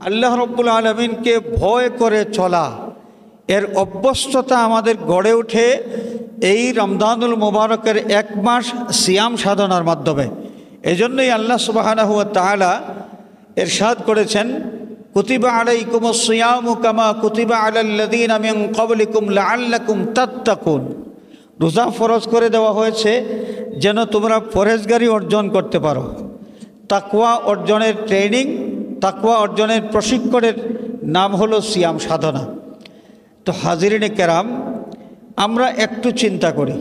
আল্লাহ রাব্বুল আলামিনকে ভয় করে চলা, এর অভ্যস্ততা আমাদের গড়ে ওঠে এই রমজানুল মুবারকের 1 মাস সিয়াম সাধনার মাধ্যমে। এজন্যই আল্লাহ সুবহানাহু ওয়া তাআলা ইরশাদ করেছেন, কুতিবা আলাইকুমুস সিয়ামু কামা কুতিবা আলাল্লাযীনা মিন ক্বাবলিকুম লাআল্লাকুম তাত্তাকুন। রোজা ফরজ করে দেওয়া হয়েছে যেন তোমরা পরহেজগারি অর্জন করতে পারো। তাকওয়া অর্জনের ট্রেনিং, তাকওয়া অর্জনের প্রশিক্ষণের নাম হলো সিয়াম সাধনা। তো হাজিরিনে কেরাম, আমরা একটু চিন্তা করি,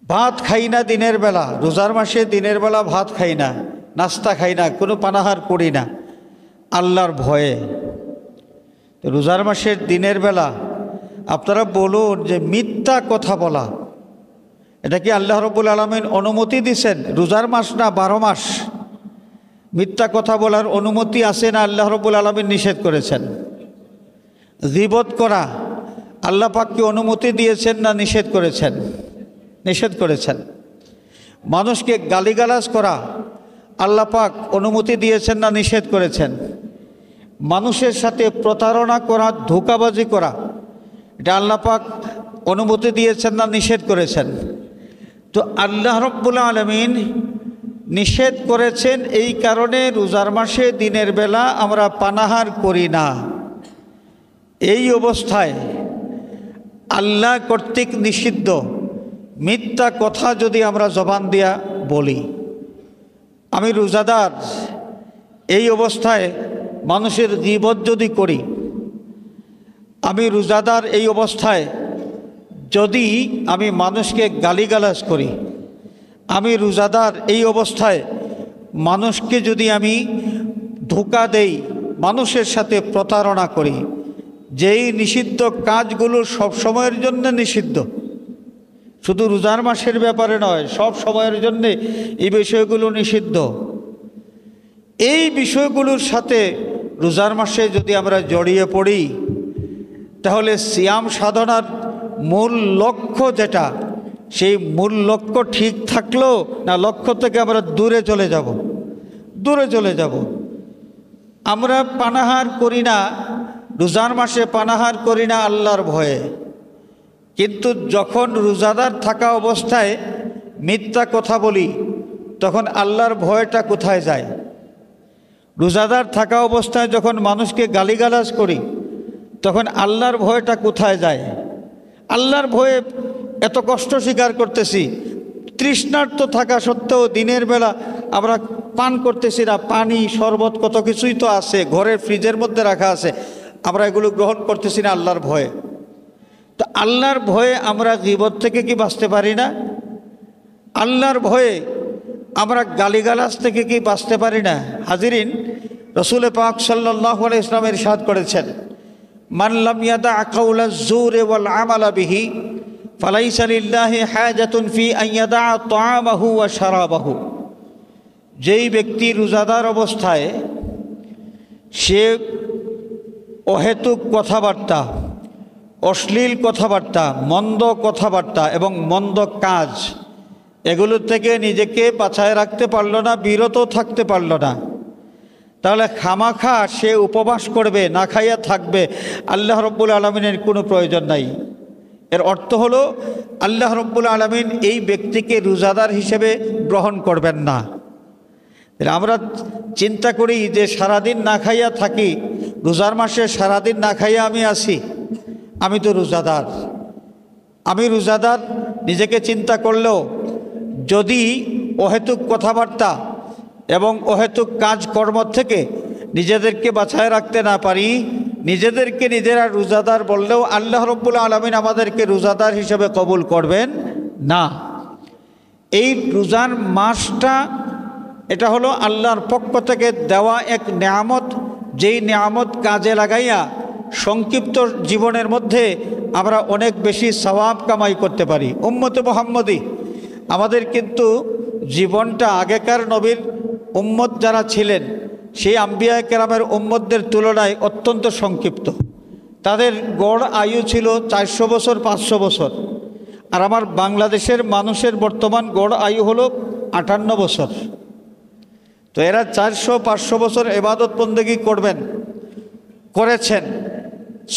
ভাত খাই না দিনের বেলা, রোজার মাসে দিনের বেলা ভাত খাই না, নাস্তা খাই না, কোনো পানাহার করি না আল্লাহর ভয়ে। তো রোজার মাসের দিনের বেলা আপনারা বলুন যে মিথ্যা কথা বলা, এটা কি আল্লাহ রাব্বুল আলামিন অনুমতি দিয়েছেন? রোজার মাস না 12 মাস মিথ্যা কথা বলার অনুমতি আছে না আল্লাহ রাব্বুল আলামিন নিষেধ করেছেন? গীবত করা আল্লাহ পাক কি অনুমতি দিয়েছেন না নিষেধ করেছেন? নিষেধ করেছেন। মানুষকে গালিগালাজ করা আল্লাহ পাক অনুমতি দিয়েছেন না নিষেধ করেছেন? মানুষের সাথে প্রতারণা করা, ধোঁকাবাজি করা, এটা আল্লাহ পাক অনুমতি দিয়েছেন না নিষেধ করেছেন? তো আল্লাহ রাব্বুল আলামিন নিষেধ করেছেন, এই কারণে রোজার মাসে দিনের বেলা আমরা পানাহার করি না। এই অবস্থায় আল্লাহ কর্তৃক নিষিদ্ধ মিথ্যা কথা যদি আমরা জবান দিয়া বলি, আমি রোজাদার, এই অবস্থায় মানুষের গীবত যদি করি, আমি রোজাদার এই অবস্থায় যদি আমি মানুষকে গালিগালাজ করি, আমি রোজাদার এই অবস্থায় মানুষকে যদি আমি ধোঁকা দেই, মানুষের সাথে প্রতারণা করি, যেই নিষিদ্ধ কাজগুলো সব সময়ের জন্য নিষিদ্ধ, শুধু রোজার মাসের ব্যাপারে নয়, সব সময়ের জন্য এই বিষয়গুলো নিষিদ্ধ। এই বিষয়গুলোর সাথে রোজার মাসে যদি আমরা জড়িয়ে পড়ি, তাহলে সিয়াম সাধনার মূল লক্ষ্য যেটা, সেই মূল লক্ষ্য ঠিক থাকলো না লক্ষ্য থেকে আমরা দূরে চলে যাব? দূরে চলে যাব। আমরা পানাহার করি না, রোজার মাসে পানাহার করি না আল্লাহর ভয়ে, কিন্তু যখন রোজাদার থাকা অবস্থায় মিথ্যা কথা বলি, তখন আল্লাহর ভয়টা কোথায় যায়? রোজাদার থাকা অবস্থায় যখন মানুষকে গালিগালাজ করি, তখন আল্লাহর ভয়টা কোথায় যায়? আল্লাহর ভয়ে এত কষ্ট স্বীকার করতেছি, তৃষ্ণার্ত থাকা সত্ত্বেও দিনের বেলা আমরা পান করতেছি না, পানি, শরবত, কত কিছুই তো আছে, ঘরের ফ্রিজের মধ্যে রাখা আছে, আমরা এগুলো গ্রহণ করতেছি না আল্লাহর ভয়ে। তো আল্লাহর ভয়ে আমরা গীবত থেকে কি বাঁচতে পারি না? আল্লাহর ভয়ে আমরা গালিগালাজ থেকে কি বাঁচতে পারি না? হাজিরিন, রসুল পাক সাল্লাল্লাহু আলাইহি ওয়াসাল্লাম ইরশাদ করেছেন, মান লাম ইয়াদা কাওলা যুরি ওয়াল আমালা বিহি ফালাইসা লিল্লাহি হাজাতুন ফি আন ইয়াদা তাআমাহু ওয়া শারাবাহু। যেই ব্যক্তি রোজাদার অবস্থায় সে অহেতুক কথাবার্তা, অশ্লীল কথাবার্তা, মন্দ কথাবার্তা এবং মন্দ কাজ, এগুলো থেকে নিজেকে বাঁচায় রাখতে পারল না, বিরত থাকতে পারল না, তাহলে খামাখা সে উপবাস করবে, না খাইয়া থাকবে, আল্লাহ রাব্বুল আলামিনের কোনো প্রয়োজন নাই। এর অর্থ হলো আল্লাহ রাব্বুল আলামিন এই ব্যক্তিকে রোজাদার হিসেবে গ্রহণ করবেন না। আমরা চিন্তা করি যে সারাদিন না খাইয়া থাকি, রোজার মাসে সারাদিন না খাইয়া আমি আসি, আমি তো রোজাদার। আমি রোজাদার নিজেকে চিন্তা করলেও যদি অহেতুক কথাবার্তা এবং অহেতুক কাজকর্ম থেকে নিজেদেরকে বাঁচায় রাখতে না পারি, নিজেদেরকে নিজেরা রোজাদার বললেও আল্লাহ রাব্বুল আলামিন আমাদেরকে রোজাদার হিসেবে কবুল করবেন না। এই রোজার মাসটা এটা হলো আল্লাহর পক্ষ থেকে দেওয়া এক নেয়ামত, যেই নেয়ামত কাজে লাগাইয়া সংক্ষিপ্ত জীবনের মধ্যে আমরা অনেক বেশি সওয়াব কামাই করতে পারি। উম্মতে মুহাম্মদী, আমাদের কিন্তু জীবনটা আগেকার নবীর উম্মত যারা ছিলেন সেই আম্বিয়া কেরামের উম্মতদের তুলনায় অত্যন্ত সংক্ষিপ্ত। তাদের গড় আয়ু ছিল 400 বছর, 500 বছর। আর আমার বাংলাদেশের মানুষের বর্তমান গড় আয়ু হলো 58 বছর। তো এরা 400-500 বছর ইবাদত বন্দেগী করেছেন,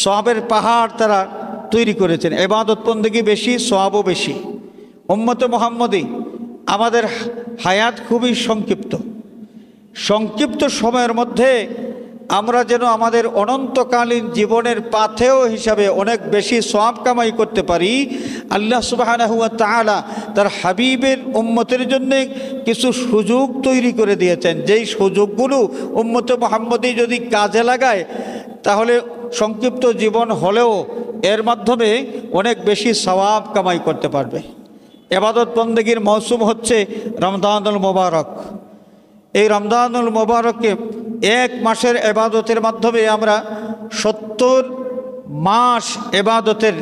সওয়াবের পাহাড় তারা তৈরি করেছেন। ইবাদত বন্দেগী বেশি, সওয়াবও বেশি। উম্মতে মুহাম্মদী আমাদের হায়াত খুবই সংক্ষিপ্ত সময়ের মধ্যে আমরা যেন আমাদের অনন্তকালীন জীবনের পাথেয় হিসাবে অনেক বেশি সওয়াব কামাই করতে পারি। আল্লাহ সুবহানাহু ওয়া তাআলা তার হাবিবের উম্মতের জন্য কিছু সুযোগ তৈরি করে দিয়েছেন, যেই সুযোগগুলো উম্মতে মুহাম্মদী যদি কাজে লাগায় তাহলে সংক্ষিপ্ত জীবন হলেও এর মাধ্যমে অনেক বেশি সওয়াব কামাই করতে পারবে। ইবাদত বন্দেগীর মৌসুম হচ্ছে রমজানুল মুবারক। এই রমজানুল মুবারকে এক মাসের ইবাদতের মাধ্যমে আমরা 70 মাস ইবাদতের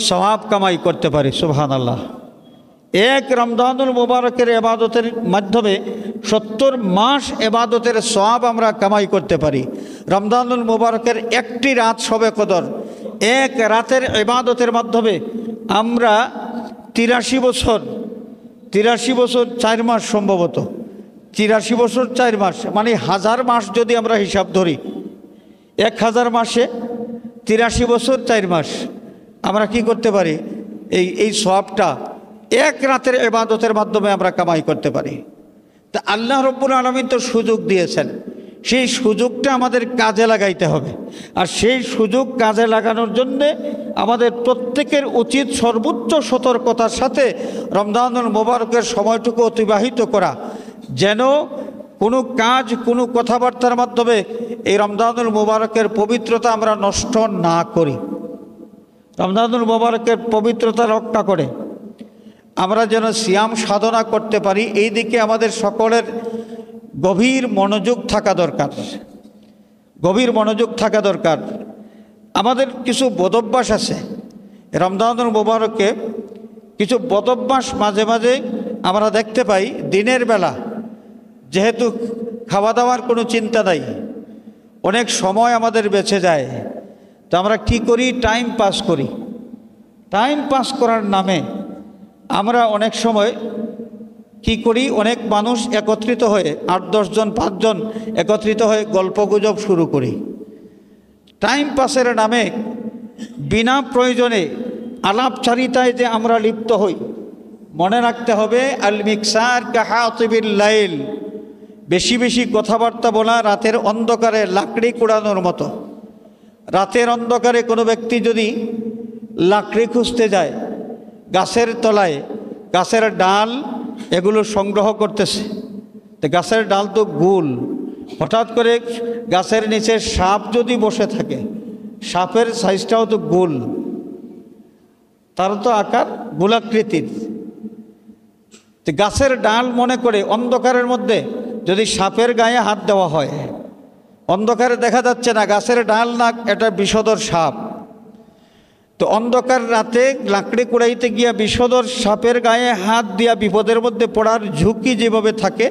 সওয়াব কামাই করতে পারি। সুবহানাল্লাহ। এক রমজানুল মুবারকের ইবাদতের মাধ্যমে 70 মাস ইবাদতের সওয়াব আমরা কামাই করতে পারি। রমজানুল মুবারকের একটি রাত শবে কদর, এক রাতের ইবাদতের মাধ্যমে আমরা 83 বছর 4 মাস, সম্ভবত 83 বছর 4 মাস, মানে 1000 মাস যদি আমরা হিসাব ধরি, 1000 মাসে 83 বছর 4 মাস আমরা কি করতে পারি? এই সওয়াবটা এক রাতের ইবাদতের মাধ্যমে আমরা কামাই করতে পারি। তা আল্লাহ রাব্বুল আলামিন তো সুযোগ দিয়েছেন, সেই সুযোগটা আমাদের কাজে লাগাইতে হবে। আর সেই সুযোগ কাজে লাগানোর জন্যে আমাদের প্রত্যেকের উচিত সর্বোচ্চ সতর্কতার সাথে রমজানুল মুবারকের সময়টুকু অতিবাহিত করা, যেন কোনো কাজ, কোনো কথাবার্তার মাধ্যমে এই রমজানুল মুবারকের পবিত্রতা আমরা নষ্ট না করি। রমজানুল মুবারকের পবিত্রতা রক্ষা করে আমরা যেন সিয়াম সাধনা করতে পারি, এই দিকে আমাদের সকলের গভীর মনোযোগ থাকা দরকার। আমাদের কিছু বদভ্যাস আছে। রমজানুল মুবারকে কিছু বদভ্যাস মাঝে মাঝে আমরা দেখতে পাই। দিনের বেলা যেহেতু খাওয়া দাওয়ার কোনো চিন্তা নাই, অনেক সময় আমাদের বেঁচে যায়, তো আমরা কি করি? টাইম পাস করার নামে আমরা অনেক সময় কি করি? অনেক মানুষ একত্রিত হয়ে 8-10 জন 5 জন একত্রিত হয়ে গল্পগুজব শুরু করি। টাইম পাসের নামে বিনা প্রয়োজনে আলাপচারিতায় যে আমরা লিপ্ত হই, মনে রাখতে হবে আল মিকসার কাহাতিবিল লাইল, বেশি কথাবার্তা বলা রাতের অন্ধকারে লাকড়ি কুড়ানোর মতো। রাতের অন্ধকারে কোনো ব্যক্তি যদি লাকড়ি খুঁজতে যায়, গাছের তলায় গাছের ডাল এগুলো সংগ্রহ করতেছে, তো গাছের ডাল তো গোল, হঠাৎ করে গাছের নিচে সাপ যদি বসে থাকে, সাপের সাইজটাও তো গোল, তার তো আকার গোলাকৃতির। তো গাছের ডাল মনে করে অন্ধকারের মধ্যে যদি সাপের গায়ে হাত দেওয়া হয়, অন্ধকারে দেখা যাচ্ছে না গাছের ডাল না, এটা বিষধর সাপ। তো অন্ধকার রাতে লাকড়ি কুড়াইতে গিয়া বিষধর সাপের গায়ে হাত দিয়া বিপদের মধ্যে পড়ার ঝুঁকি যেভাবে থাকে,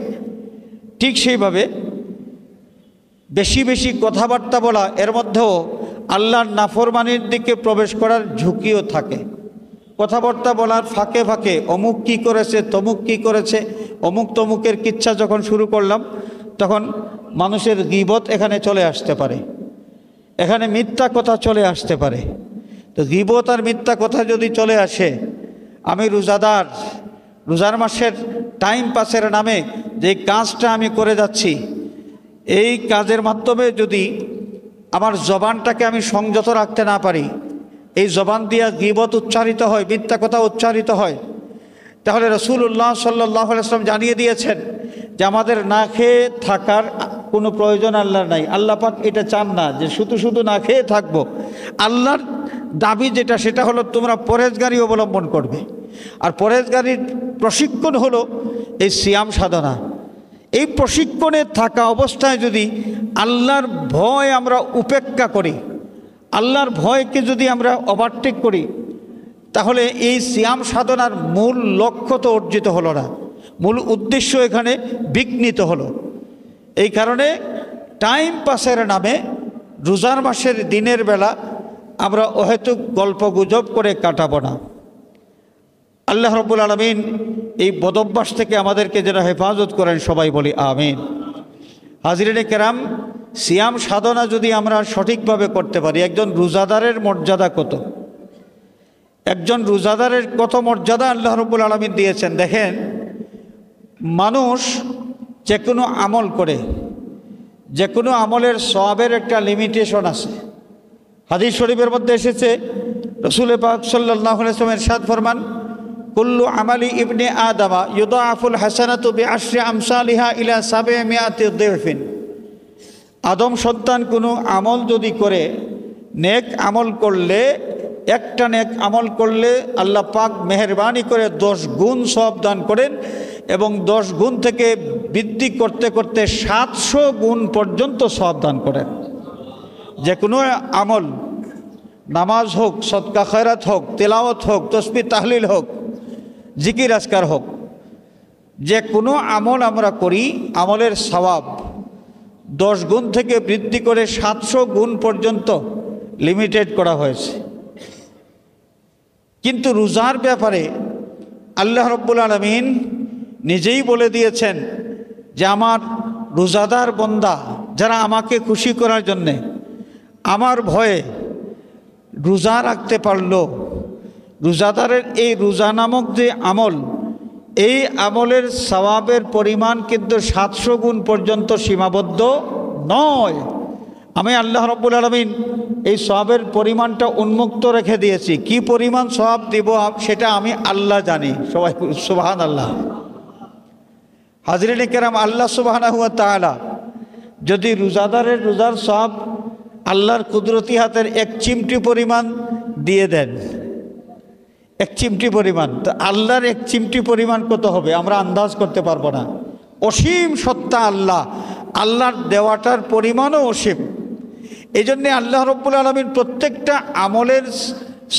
ঠিক সেইভাবে বেশি কথাবার্তা বলা, এর মধ্যেও আল্লাহর নাফরমানির দিকে প্রবেশ করার ঝুঁকিও থাকে। কথাবার্তা বলার ফাঁকে ফাঁকে অমুক কী করেছে, তমুক কী করেছে, অমুক তমুকের কিচ্ছা যখন শুরু করলাম, তখন মানুষের গীবত এখানে চলে আসতে পারে, এখানে মিথ্যা কথা চলে আসতে পারে। তো গীবত আর মিথ্যা কথা যদি চলে আসে, আমি রোজার মাসের টাইম পাসের নামে যে কাজটা আমি করে যাচ্ছি, এই কাজের মাধ্যমে যদি আমার জবানটাকে আমি সংযত রাখতে না পারি, এই জবান দিয়া গীবত উচ্চারিত হয়, মিথ্যা কথা উচ্চারিত হয়, তাহলে রাসূলুল্লাহ সাল্লাল্লাহু আলাইহি ওয়াসাল্লাম জানিয়ে দিয়েছেন যে আমাদের না খেয়ে থাকার কোনো প্রয়োজন আল্লাহর নাই। আল্লাহ পাক এটা চান না যে শুধু না খেয়ে থাকবো। আল্লাহর দাবি যেটা, সেটা হলো তোমরা পরেজগারি অবলম্বন করবে। আর পরেজগারির প্রশিক্ষণ হলো এই সিয়াম সাধনা। এই প্রশিক্ষণে থাকা অবস্থায় যদি আল্লাহর ভয় আমরা উপেক্ষা করি, আল্লাহর ভয়কে যদি আমরা ওভারটেক করি, তাহলে এই সিয়াম সাধনার মূল লক্ষ্য তো অর্জিত হলো না, মূল উদ্দেশ্য এখানে বিঘ্নিত হলো। এই কারণে টাইম পাসের নামে রোজার মাসের দিনের বেলা আমরা অহেতুক গল্প গুজব করে কাটাবো না। আল্লাহ রাব্বুল আলামিন এই বদভ্যাস থেকে আমাদেরকে যেন হেফাজত করেন, সবাই বলি আমিন। হাজরিনে কেরাম, সিয়াম সাধনা যদি আমরা সঠিকভাবে করতে পারি, একজন রোজাদারের মর্যাদা কত, একজন রোজাদারের কত মর্যাদা আল্লাহ রাব্বুল আলামিন দিয়েছেন। দেখেন, মানুষ যে কোনো আমল করে, যে কোনো আমলের সওয়াবের একটা লিমিটেশন আছে। হাদিস শরীফের মধ্যে এসেছে, রাসূল পাক সাল্লাল্লাহু আলাইহি ওয়াসাল্লাম ইরশাদ ফরমান, কুল্লু আমালি ইবনে আদামা ইউদাআফুল হাসানাতু বিআশরি আমসালিহা ইলা 700 দিফিন। আদম সন্তান কোনো আমল যদি করে, নেক আমল করলে, একটা নেক আমল করলে আল্লাহ পাক মেহেরবানি করে 10 গুণ সওয়াব দান করেন এবং 10 গুণ থেকে বৃদ্ধি করতে করতে 700 গুণ পর্যন্ত সওয়াব দান করেন। যে কোনো আমল, নামাজ হোক, সদকা খয়রাত হোক, তেলাওয়াত হোক, তাসবিহ তাহলিল হোক, জিকির আজকার হোক, যে কোনো আমল আমরা করি, আমলের সওয়াব 10 গুণ থেকে বৃদ্ধি করে 700 গুণ পর্যন্ত লিমিটেড করা হয়েছে। কিন্তু রোজার ব্যাপারে আল্লাহ রাব্বুল আলামিন নিজেই বলে দিয়েছেন যে আমার রোজাদার বান্দা যারা আমাকে খুশি করার জন্যে, আমার ভয়ে রোজা রাখতে পারল, রোজাদারের এই রোজা নামক যে আমল, এই আমলের সওয়াবের পরিমাণ কিন্তু 700 গুণ পর্যন্ত সীমাবদ্ধ নয়। আমি আল্লাহ রাব্বুল আলামিন এই সওয়াবের পরিমাণটা উন্মুক্ত রেখে দিয়েছি। কি পরিমাণ সওয়াব দিব সেটা আমি আল্লাহ জানি। সবাই সুবহানাল্লাহ। হাজরিনে কেরাম, আল্লাহ সুবহানাহু ওয়া তাআলা যদি রোজাদারের রোজার সওয়াব আল্লাহর কুদরতি হাতের 1 চিমটি পরিমাণ দিয়ে দেন, 1 চিমটি পরিমাণ, তো আল্লাহর 1 চিমটি পরিমাণ কত হবে আমরা আন্দাজ করতে পারবো না। অসীম সত্তা আল্লাহ, আল্লাহর দেওয়াটার পরিমাণও অসীম। এই জন্যে আল্লাহ রাব্বুল আলামিন প্রত্যেকটা আমলের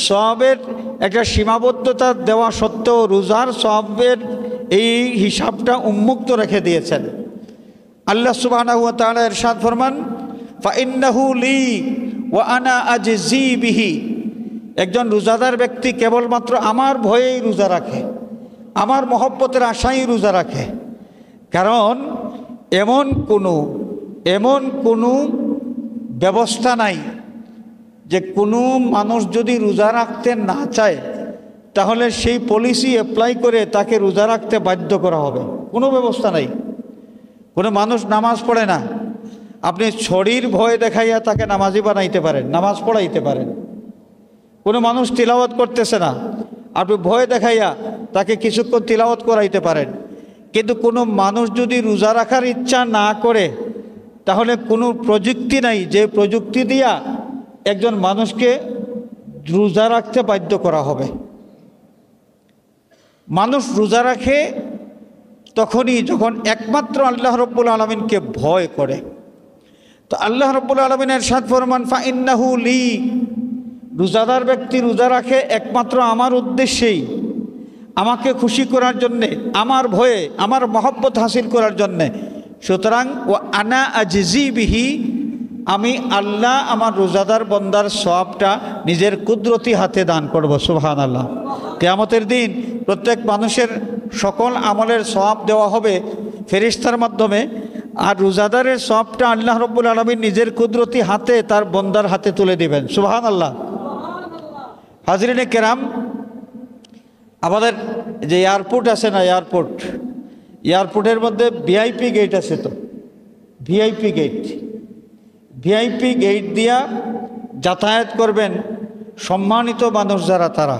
সওয়াবের একটা সীমাবদ্ধতা দেওয়া সত্ত্বেও রোজার সওয়াবের এই হিসাবটা উন্মুক্ত রেখে দিয়েছেন। আল্লাহ সুবহানাহু ওয়া তাআলা ইরশাদ ফরমান, ফাইন্নাহু লি ওয়া আনা আজজি বিহি। একজন রোজাদার ব্যক্তি কেবলমাত্র আমার ভয়েই রোজা রাখে, আমার মহব্বতের আশাই রোজা রাখে। কারণ এমন কোনো ব্যবস্থা নাই যে কোনো মানুষ যদি রোজা রাখতে না চায় তাহলে সেই পলিসি অ্যাপ্লাই করে তাকে রোজা রাখতে বাধ্য করা হবে। কোনো ব্যবস্থা নাই। কোনো মানুষ নামাজ পড়ে না, আপনি ছড়ির ভয় দেখাইয়া তাকে নামাজি বানাইতে পারেন, নামাজ পড়াইতে পারেন। কোনো মানুষ তিলাওয়াত করতেছে না, আপনি ভয় দেখাইয়া তাকে কিছুক্ষণ তিলাওয়াত করাইতে পারেন। কিন্তু কোনো মানুষ যদি রোজা রাখার ইচ্ছা না করে তাহলে কোনো প্রযুক্তি নাই যে প্রযুক্তি দিয়া একজন মানুষকে রোজা রাখতে বাধ্য করা হবে। মানুষ রোজা রাখে তখনই যখন একমাত্র আল্লাহ রাব্বুল আলামিনকে ভয় করে। তো আল্লাহ রাব্বুল আলামিন ইরশাদ ফরমান, ফাইন্নাহু লি, রোজাদার ব্যক্তি রোজা রাখে একমাত্র আমার উদ্দেশ্যেই, আমাকে খুশি করার জন্যে, আমার ভয়ে, আমার মহব্বত হাসিল করার জন্যে। সুতরাং ও আনা আজজি বিহি, আমি আল্লাহ আমার রোজাদার বন্দার সওয়াবটা নিজের কুদরতি হাতে দান করব। সুবহানাল্লাহ। কিয়ামতের দিন প্রত্যেক মানুষের সকল আমলের সওয়াব দেওয়া হবে ফেরেশতার মাধ্যমে, আর রোজাদারের সওয়াবটা আল্লাহ রাব্বুল আলামিন নিজের কুদরতি হাতে তার বন্দার হাতে তুলে দিবেন। সুবহানাল্লাহ। হাজরিনে কেরাম, আমাদের যে এয়ারপোর্ট আছে না, এয়ারপোর্টের মধ্যে ভিআইপি গেট আছে। তো ভিআইপি গেট দিয়া যাতায়াত করবেন সম্মানিত মানুষ যারা, তারা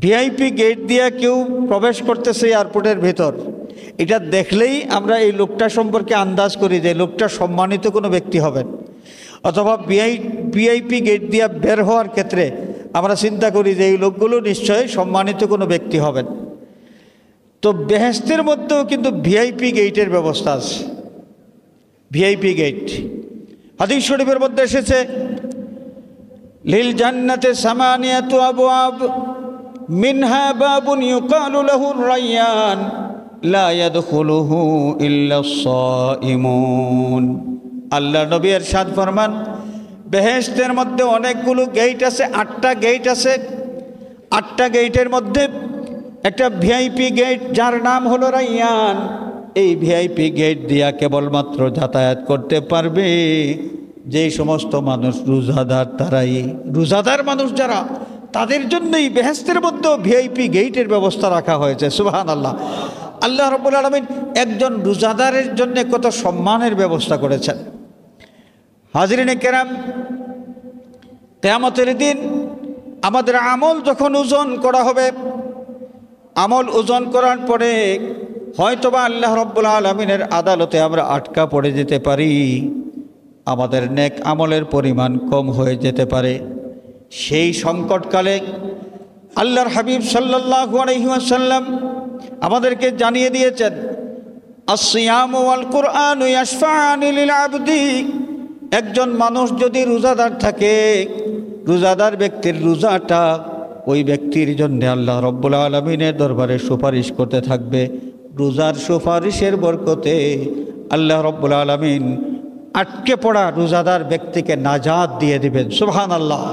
ভিআইপি গেট দিয়া কেউ প্রবেশ করতেছে এয়ারপোর্টের ভেতর, এটা দেখলেই আমরা এই লোকটা সম্পর্কে আন্দাজ করি যে লোকটা সম্মানিত কোনো ব্যক্তি হবেন। অথবা ভিআইপি গেট দিয়া বের হওয়ার ক্ষেত্রে আমরা চিন্তা করি যে এই লোকগুলো নিশ্চয়ই সম্মানিত কোনো ব্যক্তি হবেন। তো বেহেশতের মধ্যেও কিন্তু ভিআইপি গেটের ব্যবস্থা আছে। ভিআইপি গেট হাদিস শরীফের মধ্যে এসেছে, লিল জান্নাতে সামানিয়াতু আবওয়াব মিনহা বাবুন ইউকালু লাহু রায়্যান লা ইয়াদখুলুহু ইল্লাস সাইমুন। আল্লাহ নবী ইরশাদ ফরমান, বেহেশতের মধ্যে অনেকগুলো গেট আছে, 8টা গেট আছে। 8টা গেটের মধ্যে একটা ভিআইপি গেট যার নাম হলো রায়্যান। এই ভিআইপি গেট দিয়া কেবলমাত্র যাতায়াত করতে পারবে যেই সমস্ত মানুষ রোজাদার। তারাই রোজাদার মানুষ যারা, তাদের জন্যই বেহেশতের মধ্যে ভিআইপি গেটের ব্যবস্থা রাখা হয়েছে। সুবহানাল্লাহ। আল্লাহ রাব্বুল আলামিন একজন রোজাদারের জন্য কত সম্মানের ব্যবস্থা করেছেন। হাজরিনে কেরাম, কিয়ামতের দিন আমাদের আমল যখন ওজন করা হবে, আমল ওজন করার পরে হয়তোবা আল্লাহ রাব্বুল আলামিনের আদালতে আমরা আটকা পড়ে যেতে পারি, আমাদের নেক আমলের পরিমাণ কম হয়ে যেতে পারে। সেই সংকটকালে আল্লাহর হাবিব সাল্লাল্লাহু আলাইহি ওয়াসাল্লাম আমাদেরকে জানিয়ে দিয়েছেন, আস-সিয়াম ওয়াল কুরআন ইয়াশফাআনি লিল আবদি। একজন মানুষ যদি রোজাদার থাকে, রোজাদার ব্যক্তির রোজাটা ওই ব্যক্তির জন্য আল্লাহ রাব্বুল আলামিনের দরবারে সুপারিশ করতে থাকবে। রোজার সুপারিশের বরকতে আল্লাহ রাব্বুল আলামিন আটকে পড়া রোজাদার ব্যক্তিকে নাজাত দিয়ে দিবেন। সুবহানাল্লাহ।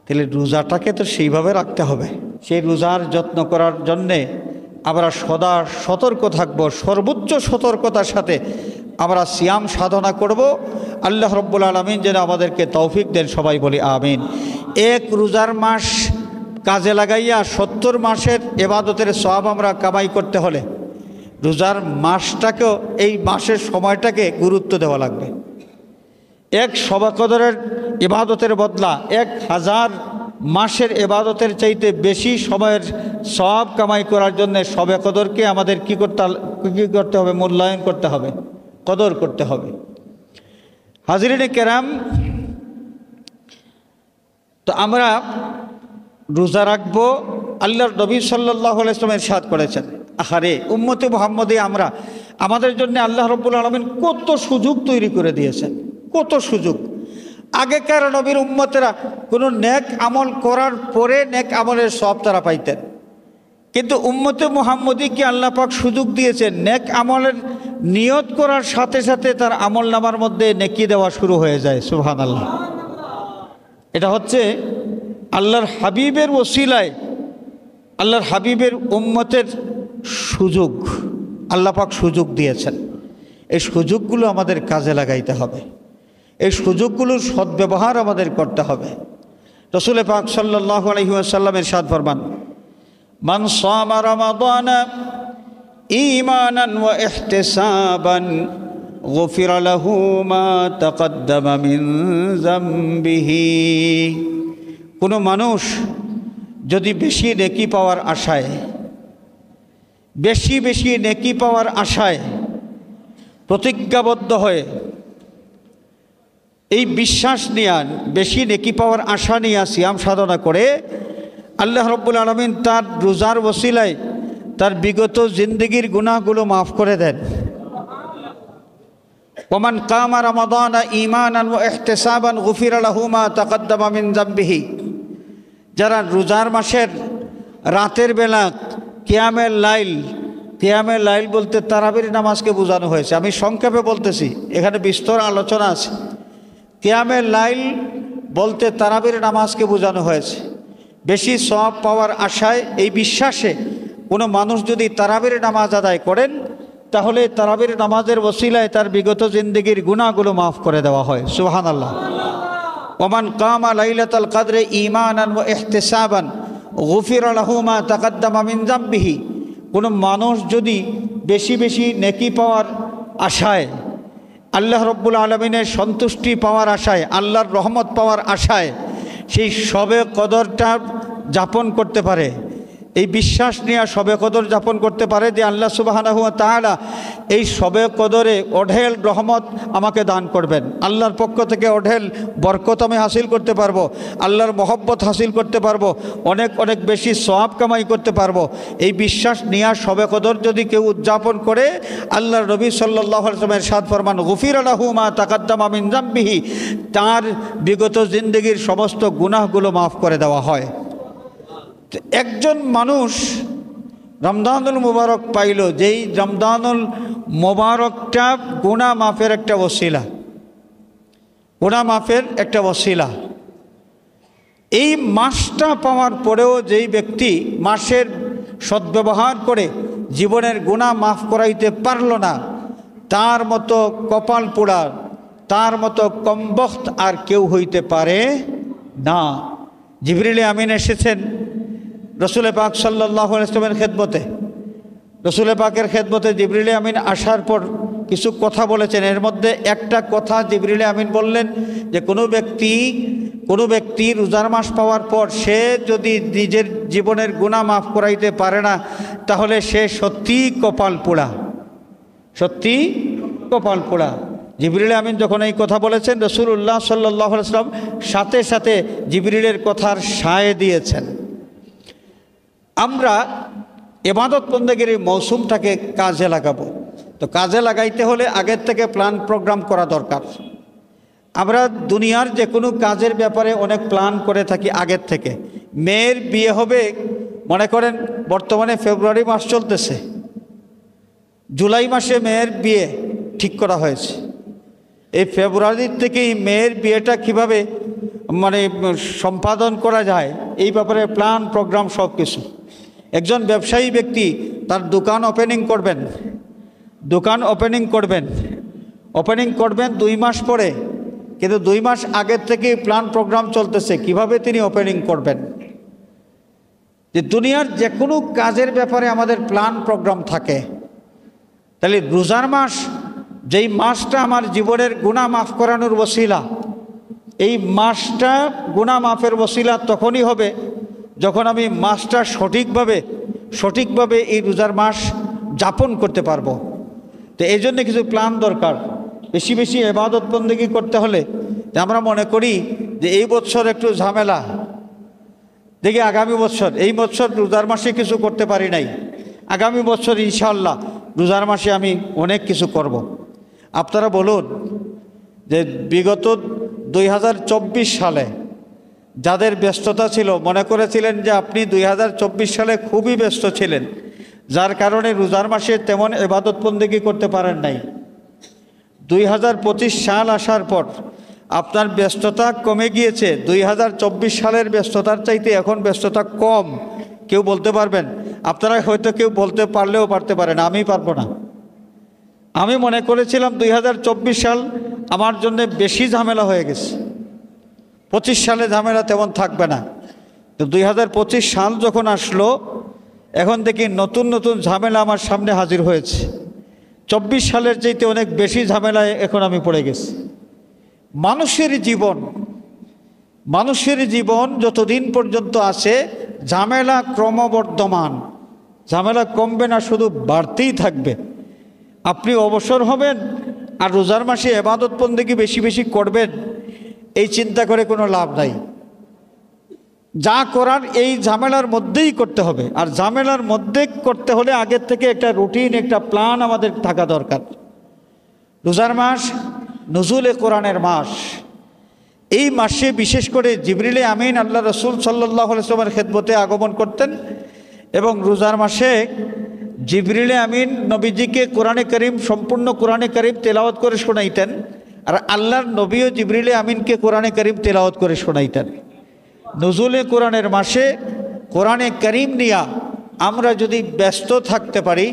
তাহলে রোজাটাকে তো সেইভাবে রাখতে হবে। সেই রোজার যত্ন করার জন্যে আমরা সদা সতর্ক থাকব, সর্বোচ্চ সতর্কতার সাথে আমরা সিয়াম সাধনা করব। আল্লাহ রাব্বুল আলামিন যেন আমাদেরকে তৌফিক দেন, সবাই বলি আমিন। এক রোজার মাস কাজে লাগাইয়া 70 মাসের ইবাদতের সওয়াব আমরা কামাই করতে হলে রোজার মাসটাকেও, এই মাসের সময়টাকে গুরুত্ব দেওয়া লাগবে। এক শবে কদরের ইবাদতের বদলা 1000 মাসের ইবাদতের চাইতে বেশি সময়ের সওয়াব কামাই করার জন্য শবে কদরকে আমাদের কী করতে হবে? মূল্যায়ন করতে হবে, কদর করতে হবে। হাজরিনে কেরাম, তো আমরা রোজা রাখবো। আল্লাহর নবী সাল্লাল্লাহু আলাইহি ওয়াসাল্লাম ইরশাদ করেছেন, আহারে উম্মতে মুহাম্মদী, আমরা আমাদের জন্য আল্লাহ রাব্বুল আলামিন কত সুযোগ তৈরি করে দিয়েছেন, কত সুযোগ। আগেকার নবীর উম্মতেরা কোনো নেক আমল করার পরে নেক আমলের সওয়াব তারা পাইতেন, কিন্তু উম্মতে মুহাম্মদীকে আল্লাহ পাক সুযোগ দিয়েছেন নেক আমলের নিয়ত করার সাথে সাথে তার আমল নামার মধ্যে নেকি দেওয়া শুরু হয়ে যায়। সুবহানাল্লাহ। এটা হচ্ছে আল্লাহর হাবিবের ওসিলায়, আল্লাহর হাবিবের উম্মতের সুযোগ আল্লাহ পাক সুযোগ দিয়েছেন। এই সুযোগগুলো আমাদের কাজে লাগাইতে হবে, এই সুযোগগুলোর সদ্ব্যবহার আমাদের করতে হবে। রাসূল পাক সাল্লাল্লাহু আলাইহি ওয়াসাল্লাম ইরশাদ ফরমান, মান সামা রমাদানা ঈমানান ওয়া ইহতিসাবান গুফিরা লাহু মা তাকদ্দামা মিন যামবিহি। কোনো মানুষ যদি বেশি নেকি পাওয়ার আশায়, বেশি বেশি নেকি পাওয়ার আশায় প্রতিজ্ঞাবদ্ধ হয়ে, এই বিশ্বাস নিয়ে বেশি নেকি পাওয়ার আশা নিয়ে সিয়াম সাধনা করে, আল্লাহ রাব্বুল আলামিন তার রোজার ওসিলায় তার বিগত জিন্দেগির গুনাহগুলো মাফ করে দেন। ওমান কামা রমাদানা ঈমানান ওয়া ইহতিসাবান গুফিরা লাহু মা তাকদ্দামা মিন যামবিহি। যারা রোজার মাসের রাতের বেলা কিয়ামের লাইল বলতে তারাবির নামাজকে বোঝানো হয়েছে। আমি সংক্ষেপে বলতেছি, এখানে বিস্তর আলোচনা আছে। কিয়ামের লাইল বলতে তারাবির নামাজকে বোঝানো হয়েছে। বেশি সওয়াব পাওয়ার আশায়, এই বিশ্বাসে কোনো মানুষ যদি তারাবির নামাজ আদায় করেন, তাহলে তারাবির নামাজের ওসিলায় তার বিগত জিন্দেগির গুনাহগুলো মাফ করে দেওয়া হয়। সুবহানাল্লাহ। ওমান কামা লাইলাতুল কদরে ঈমানান ওয়া ইহতিসাবান গুফিরা লাহু মা তাকদ্দামা মিন যামবিহি। কোনো মানুষ যদি বেশি বেশি নেকি পাওয়ার আশায়, আল্লাহ রাব্বুল আলামিনের সন্তুষ্টি পাওয়ার আশায়, আল্লাহর রহমত পাওয়ার আশায় সেই শবে কদরটা যাপন করতে পারে, এই বিশ্বাস নিয়ে শবে কদর যাপন করতে পারে যে আল্লাহ সুবহানাহু ওয়া তাআলা এই শবে কদরে অঢেল রহমত আমাকে দান করবেন, আল্লাহর পক্ষ থেকে অঢেল বরকত আমি হাসিল করতে পারবো, আল্লাহর মহব্বত হাসিল করতে পারবো, অনেক অনেক বেশি সওয়াব কামাই করতে পারবো। এই বিশ্বাস নিয়ে শবে কদর যদি কেউ উদযাপন করে, আল্লাহর নবী সাল্লাল্লাহু আলাইহি ওয়াসাল্লাম ইরশাদ ফরমান, গুফিরা লাহু মা তাকদ্দামা মিন যামবিহি। তার বিগত জিন্দেগির সমস্ত গুনাহগুলো মাফ করে দেওয়া হয়। একজন মানুষ রমজানুল মুবারক পাইল, যেই রমজানুল মুবারকটা গুনাহ মাফের একটা ওসিলা, গুনাহ মাফের একটা ওসিলা। এই মাসটা পাওয়ার পরেও যেই ব্যক্তি মাসের সদ্ব্যবহার করে জীবনের গুনাহ মাফ করাইতে পারল না, তার মতো কপাল পোড়া, তার মতো কমবখ্ত আর কেউ হইতে পারে না। জিবরিল আমিন এসেছেন রসুল পাক সাল্লাল্লাহু আলাইহি ওয়াসাল্লামের খেদমতে। রসুল পাকের খেদমতে জিবরিল আমিন আসার পর কিছু কথা বলেছেন। এর মধ্যে একটা কথা জিবরিল আমিন বললেন যে কোনো ব্যক্তি রোজার মাস পাওয়ার পর সে যদি নিজের জীবনের গুনাহ মাফ করাইতে পারে না, তাহলে সে সত্যিই কপাল পোড়া, সত্যি কপাল পোড়া। জিবরিল আমিন যখন এই কথা বলেছেন, রাসূলুল্লাহ সাল্লাল্লাহু আলাইহি ওয়াসাল্লাম সাথে সাথে জিবরিলের কথার সায় দিয়েছেন। আমরা ইবাদত বন্দেগীর এই মৌসুমটাকে কাজে লাগাবো। তো কাজে লাগাইতে হলে আগের থেকে প্ল্যান প্রোগ্রাম করা দরকার। আমরা দুনিয়ার যে কোনো কাজের ব্যাপারে অনেক প্ল্যান করে থাকি আগের থেকে। মেয়ের বিয়ে হবে, মনে করেন বর্তমানে ফেব্রুয়ারি মাস চলতেছে, জুলাই মাসে মেয়ের বিয়ে ঠিক করা হয়েছে। এই ফেব্রুয়ারির থেকেই মেয়ের বিয়েটা কিভাবে সম্পাদন করা যায় এই ব্যাপারে প্ল্যান প্রোগ্রাম সব কিছু। একজন ব্যবসায়ী ব্যক্তি তার দোকান ওপেনিং করবেন 2 মাস পরে, কিন্তু 2 মাস আগের থেকেই প্ল্যান প্রোগ্রাম চলতেছে কিভাবে তিনি ওপেনিং করবেন। যে দুনিয়ার যে কোনো কাজের ব্যাপারে আমাদের প্ল্যান প্রোগ্রাম থাকে। তাহলে রোজার মাস, যেই মাসটা আমার জীবনের গুনাহ মাফ করানোর ওসিলা, এই মাসটা গুনাহ মাফের ওসিলা তখনই হবে যখন আমি মাসটা সঠিকভাবে এই রোজার মাস যাপন করতে পারবো। তো এই জন্য কিছু প্ল্যান দরকার। বেশি বেশি ইবাদত বন্দেগী করতে হলে আমরা মনে করি যে এই বছর একটু ঝামেলা, দেখি আগামী বছর, এই বছর রোজার মাসে কিছু করতে পারি নাই, আগামী বছর ইনশাআল্লাহ রোজার মাসে আমি অনেক কিছু করব। আপনারা বলুন যে বিগত 2024 সালে যাদের ব্যস্ততা ছিল, মনে করেছিলেন যে আপনি 2024 সালে খুবই ব্যস্ত ছিলেন, যার কারণে রোজার মাসে তেমন ইবাদত বন্দেগী করতে পারেন নাই। 2025 সাল আসার পর আপনার ব্যস্ততা কমে গিয়েছে। 2024 সালের ব্যস্ততার চাইতে এখন ব্যস্ততা কম। কেউ বলতে পারবেন? আপনারা হয়তো কেউ বলতে পারলেও পারতে পারেন, আমি পারবো না। আমি মনে করেছিলাম 2024 সাল আমার জন্য বেশি ঝামেলা হয়ে গেছে, 25 সালে ঝামেলা তেমন থাকবে না। তো 2025 সাল যখন আসলো, এখন দেখি নতুন নতুন ঝামেলা আমার সামনে হাজির হয়েছে। 24 সালের চাইতে অনেক বেশি ঝামেলায় এখন আমি পড়ে গেছি। মানুষের জীবন যতদিন পর্যন্ত আছে ঝামেলা ক্রমবর্ধমান, ঝামেলা কমবে না, শুধু বাড়তেই থাকবে। আপনি অবসর হবেন আর রোজার মাসে ইবাদত বন্দেগী বেশি বেশি করবেন, এই চিন্তা করে কোনো লাভ নাই। যা করার এই ঝামেলার মধ্যেই করতে হবে। আর ঝামেলার মধ্যে করতে হলে আগের থেকে একটা রুটিন, একটা প্ল্যান আমাদের থাকা দরকার। রোজার মাস নুজুলে কোরআনের মাস। এই মাসে বিশেষ করে জিবরিল আমিন আল্লাহ রসুল সাল্লাল্লাহু আলাইহি ওয়াসাল্লামের খেদমতে আগমন করতেন এবং রোজার মাসে জিবরিল আমিন নবীজিকে কোরআনে কারীম, সম্পূর্ণ কোরআনে কারীম তেলাওয়াত করে শোনাইতেন, আর আল্লাহর নবীও জিবরিল আমিনকে কোরআনে কারীম তেলাওয়াত করে শোনাইতেন। নুজুলে কোরআনের মাসে কোরআনে কারীম নিয়ে আমরা যদি ব্যস্ত থাকতে পারি,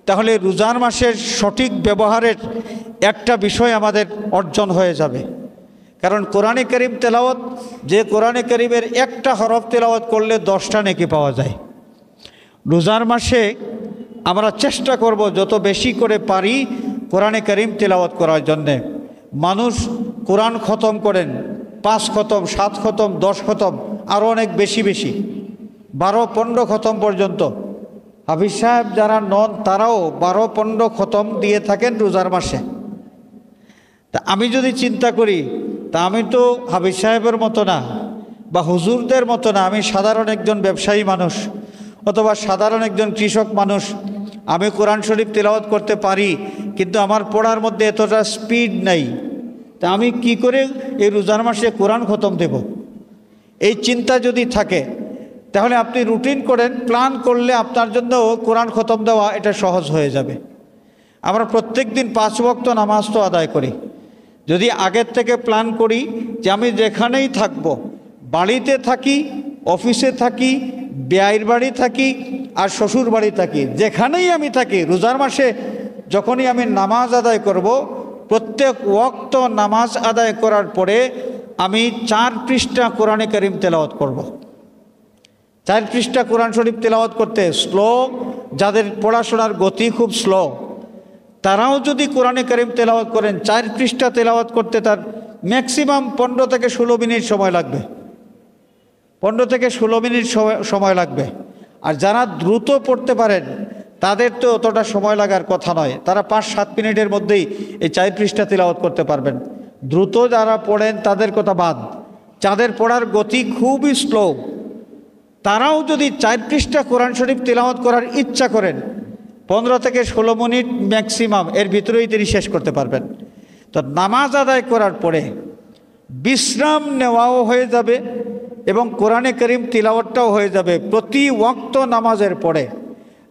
তাহলে রোজার মাসের সঠিক ব্যবহারের একটা বিষয় আমাদের অর্জন হয়ে যাবে। কারণ কোরআনে কারীম তেলাওয়াত, যে কোরআনে কারীমের একটা হরফ তেলাওয়াত করলে 10টা নেকি পাওয়া যায়। রোজার মাসে আমরা চেষ্টা করব যত বেশি করে পারি কোরআনে কারীম তেলাওয়াত করার জন্যে। মানুষ কোরআন খতম করেন 5 খতম, 7 খতম, 10 খতম, আরও অনেক বেশি 12-15 খতম পর্যন্ত। হাফিজ সাহেব যারা নন তারাও 12-15 খতম দিয়ে থাকেন রোজার মাসে। তা আমি যদি চিন্তা করি, তা আমি তো হাফিজ সাহেবের মতো না বা হুজুরদের মতো না, আমি সাধারণ একজন ব্যবসায়ী মানুষ অথবা সাধারণ একজন কৃষক মানুষ। আমি কোরআন শরীফ তেলাওয়াত করতে পারি, কিন্তু আমার পড়ার মধ্যে এতটা স্পিড নাই। তা আমি কি করে এই রোজার মাসে কোরআন খতম দেব? এই চিন্তা যদি থাকে, তাহলে আপনি রুটিন করেন, প্ল্যান করলে আপনার জন্য কোরআন খতম দেওয়া এটা সহজ হয়ে যাবে। আমরা প্রত্যেক দিন 5 ওয়াক্ত নামাজ তো আদায় করি। যদি আগের থেকে প্ল্যান করি যে আমি যেখানেই থাকব, বাড়িতে থাকি, অফিসে থাকি, বিয়ের বাড়ি থাকি আর শ্বশুর বাড়ি থাকি, যেখানেই আমি থাকি, রোজার মাসে যখনই আমি নামাজ আদায় করব, প্রত্যেক ওয়াক্ত নামাজ আদায় করার পরে আমি 4 পৃষ্ঠা কোরআনে কারিম তেলাওয়াত করব। 4 পৃষ্ঠা কোরআন শরীফ তেলাওয়াত করতে স্লো, যাদের পড়াশোনার গতি খুব স্লো, তারাও যদি কোরআনে কারিম তেলাওয়াত করেন, 4 পৃষ্ঠা তেলাওয়াত করতে তার ম্যাক্সিমাম 15 থেকে 16 মিনিট সময় লাগবে। 15 থেকে 16 মিনিট সময় লাগবে। আর যারা দ্রুত পড়তে পারেন তাদের তো অতটা সময় লাগার কথা নয়, তারা 5-7 মিনিটের মধ্যেই এই 4 পৃষ্ঠা তেলাওয়াত করতে পারবেন। দ্রুত যারা পড়েন তাদের কথা বাদ, যাদের পড়ার গতি খুবই স্লো, তারাও যদি 4 পৃষ্ঠা কোরআন শরীফ তেলাওয়াত করার ইচ্ছা করেন, 15 থেকে 16 মিনিট ম্যাক্সিমাম, এর ভিতরেই তিনি শেষ করতে পারবেন। তো নামাজ আদায় করার পরে বিশ্রাম নেওয়াও হয়ে যাবে এবং কোরআনে কারিম তিলাওয়াতটাও হয়ে যাবে। প্রতি ওয়াক্ত নামাজের পরে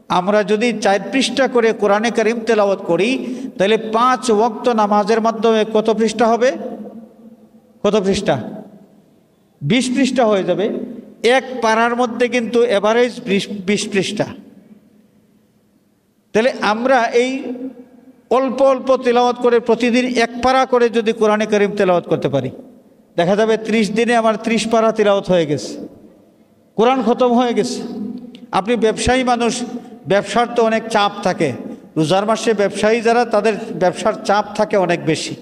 আমরা যদি 4 পৃষ্ঠা করে কোরআনে কারিম তেলাওয়াত করি, তাহলে 5 ওয়াক্ত নামাজের মাধ্যমে কত পৃষ্ঠা হবে? কত পৃষ্ঠা? 20 পৃষ্ঠা হয়ে যাবে। এক পারার মধ্যে কিন্তু এভারেজ 20 পৃষ্ঠা। তাহলে আমরা এই অল্প অল্প তেলাওয়াত করে প্রতিদিন 1 পারা করে যদি কোরআনে কারিম তেলাওয়াত করতে পারি, দেখা যাবে 30 দিনে আমার 30 পারা তেলাওয়াত হয়ে গেছে, কোরআন খতম হয়ে গেছে। আপনি ব্যবসায়ী মানুষ, ব্যবসার তো অনেক চাপ থাকে। রোজার মাসে ব্যবসায়ী যারা, তাদের ব্যবসার চাপ থাকে অনেক বেশি।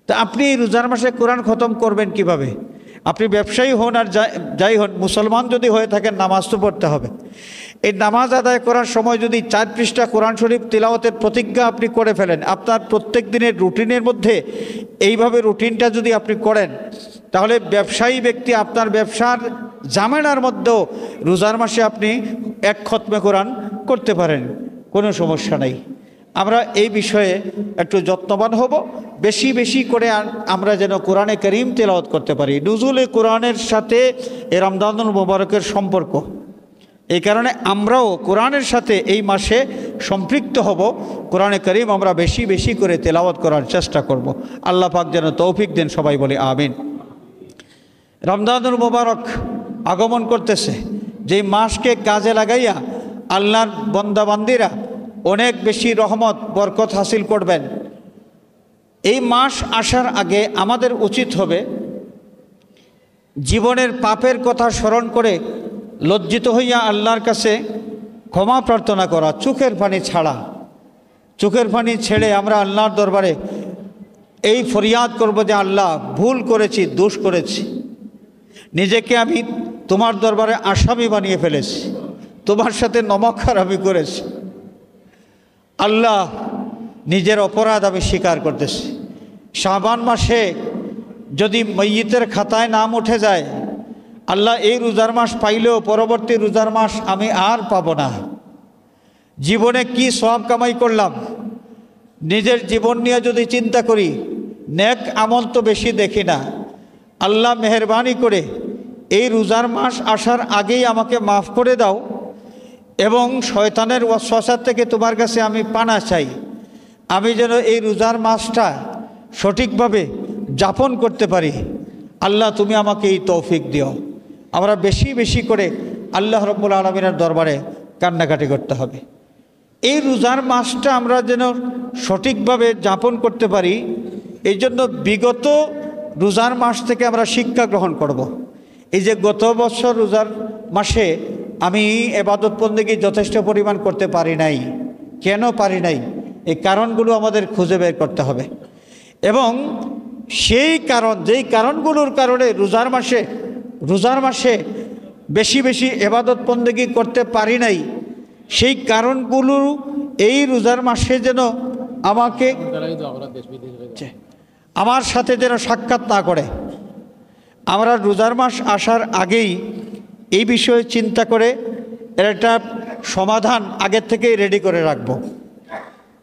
তা আপনি রোজার মাসে কোরআন খতম করবেন কিভাবে? আপনি ব্যবসায়ী হন আর যাই হন, মুসলমান যদি হয়ে থাকেন, নামাজ তো পড়তে হবে। এই নামাজ আদায় করার সময় যদি 4 পৃষ্ঠা কোরআন শরীফ তিলাওয়াতের প্রতিজ্ঞা আপনি করে ফেলেন, আপনার প্রত্যেক দিনের রুটিনের মধ্যে এইভাবে রুটিনটা যদি আপনি করেন, তাহলে ব্যবসায়ী ব্যক্তি আপনার ব্যবসার জামেলার মধ্যেও রোজার মাসে আপনি 1 খতমে কোরআন করতে পারেন, কোনো সমস্যা নেই। আমরা এই বিষয়ে একটু যত্নবান হব, বেশি বেশি করে আমরা যেন কোরআনে কারিম তেলাওয়াত করতে পারি। নুজুলে কোরআনের সাথে এই রমজানুল মুবারকের সম্পর্ক, এই কারণে আমরাও কোরআনের সাথে এই মাসে সম্পৃক্ত হব। কোরআনে কারিম আমরা বেশি বেশি করে তেলাওয়াত করার চেষ্টা করব। আল্লাহ পাক যেন তৌফিক দেন, সবাই বলি আমিন। রমজানুল মুবারক আগমন করতেছে, যেই মাসকে কাজে লাগাইয়া আল্লাহর বন্দাবান্দিরা অনেক বেশি রহমত বরকত হাসিল করবেন। এই মাস আসার আগে আমাদের উচিত হবে জীবনের পাপের কথা স্মরণ করে লজ্জিত হইয়া আল্লাহর কাছে ক্ষমা প্রার্থনা করা, চোখের পানি ছাড়া। চোখের পানি ছেড়ে আমরা আল্লাহর দরবারে এই ফরিয়াদ করব যে আল্লাহ, ভুল করেছি, দোষ করেছি, নিজেকে আমি তোমার দরবারে আসামি বানিয়ে ফেলেছি, তোমার সাথে নমস্কার আমি করেছি। আল্লাহ, নিজের অপরাধ আমি স্বীকার করতেছি। শাবান মাসে যদি মাইয়িতের খাতায় নাম উঠে যায়, আল্লাহ এই রোজার মাস পাইলেও পরবর্তী রোজার মাস আমি আর পাব না। জীবনে কি সওয়াব কামাই করলাম, নিজের জীবন নিয়ে যদি চিন্তা করি, নেক আমল তো বেশি দেখি না। আল্লাহ মেহেরবানি করে এই রোজার মাস আসার আগেই আমাকে মাফ করে দাও এবং শয়তানের ওয়াসওয়াসা থেকে তোমার কাছে আমি পানা চাই। আমি যেন এই রোজার মাসটা সঠিকভাবে যাপন করতে পারি। আল্লাহ, তুমি আমাকে এই তৌফিক দিও। আমরা বেশি বেশি করে আল্লাহ রাব্বুল আলামিনের দরবারে কান্নাকাটি করতে হবে। এই রোজার মাসটা আমরা যেন সঠিকভাবে যাপন করতে পারি, এই জন্য বিগত রোজার মাস থেকে আমরা শিক্ষা গ্রহণ করব। এই যে গত বছর রোজার মাসে আমি ইবাদত বন্দেগী যথেষ্ট পরিমাণ করতে পারি নাই, কেন পারি নাই, এই কারণগুলো আমাদের খুঁজে বের করতে হবে। এবং সেই কারণ, যেই কারণগুলোর কারণে রোজার মাসে বেশি বেশি ইবাদত বন্দেগী করতে পারি নাই, সেই কারণগুলো এই রোজার মাসে যেন আমাকে আমার সাথে যেন সাক্ষাৎ না করে। আমরা রোজার মাস আসার আগেই এই বিষয়ে চিন্তা করে এর একটা সমাধান আগের থেকেই রেডি করে রাখব।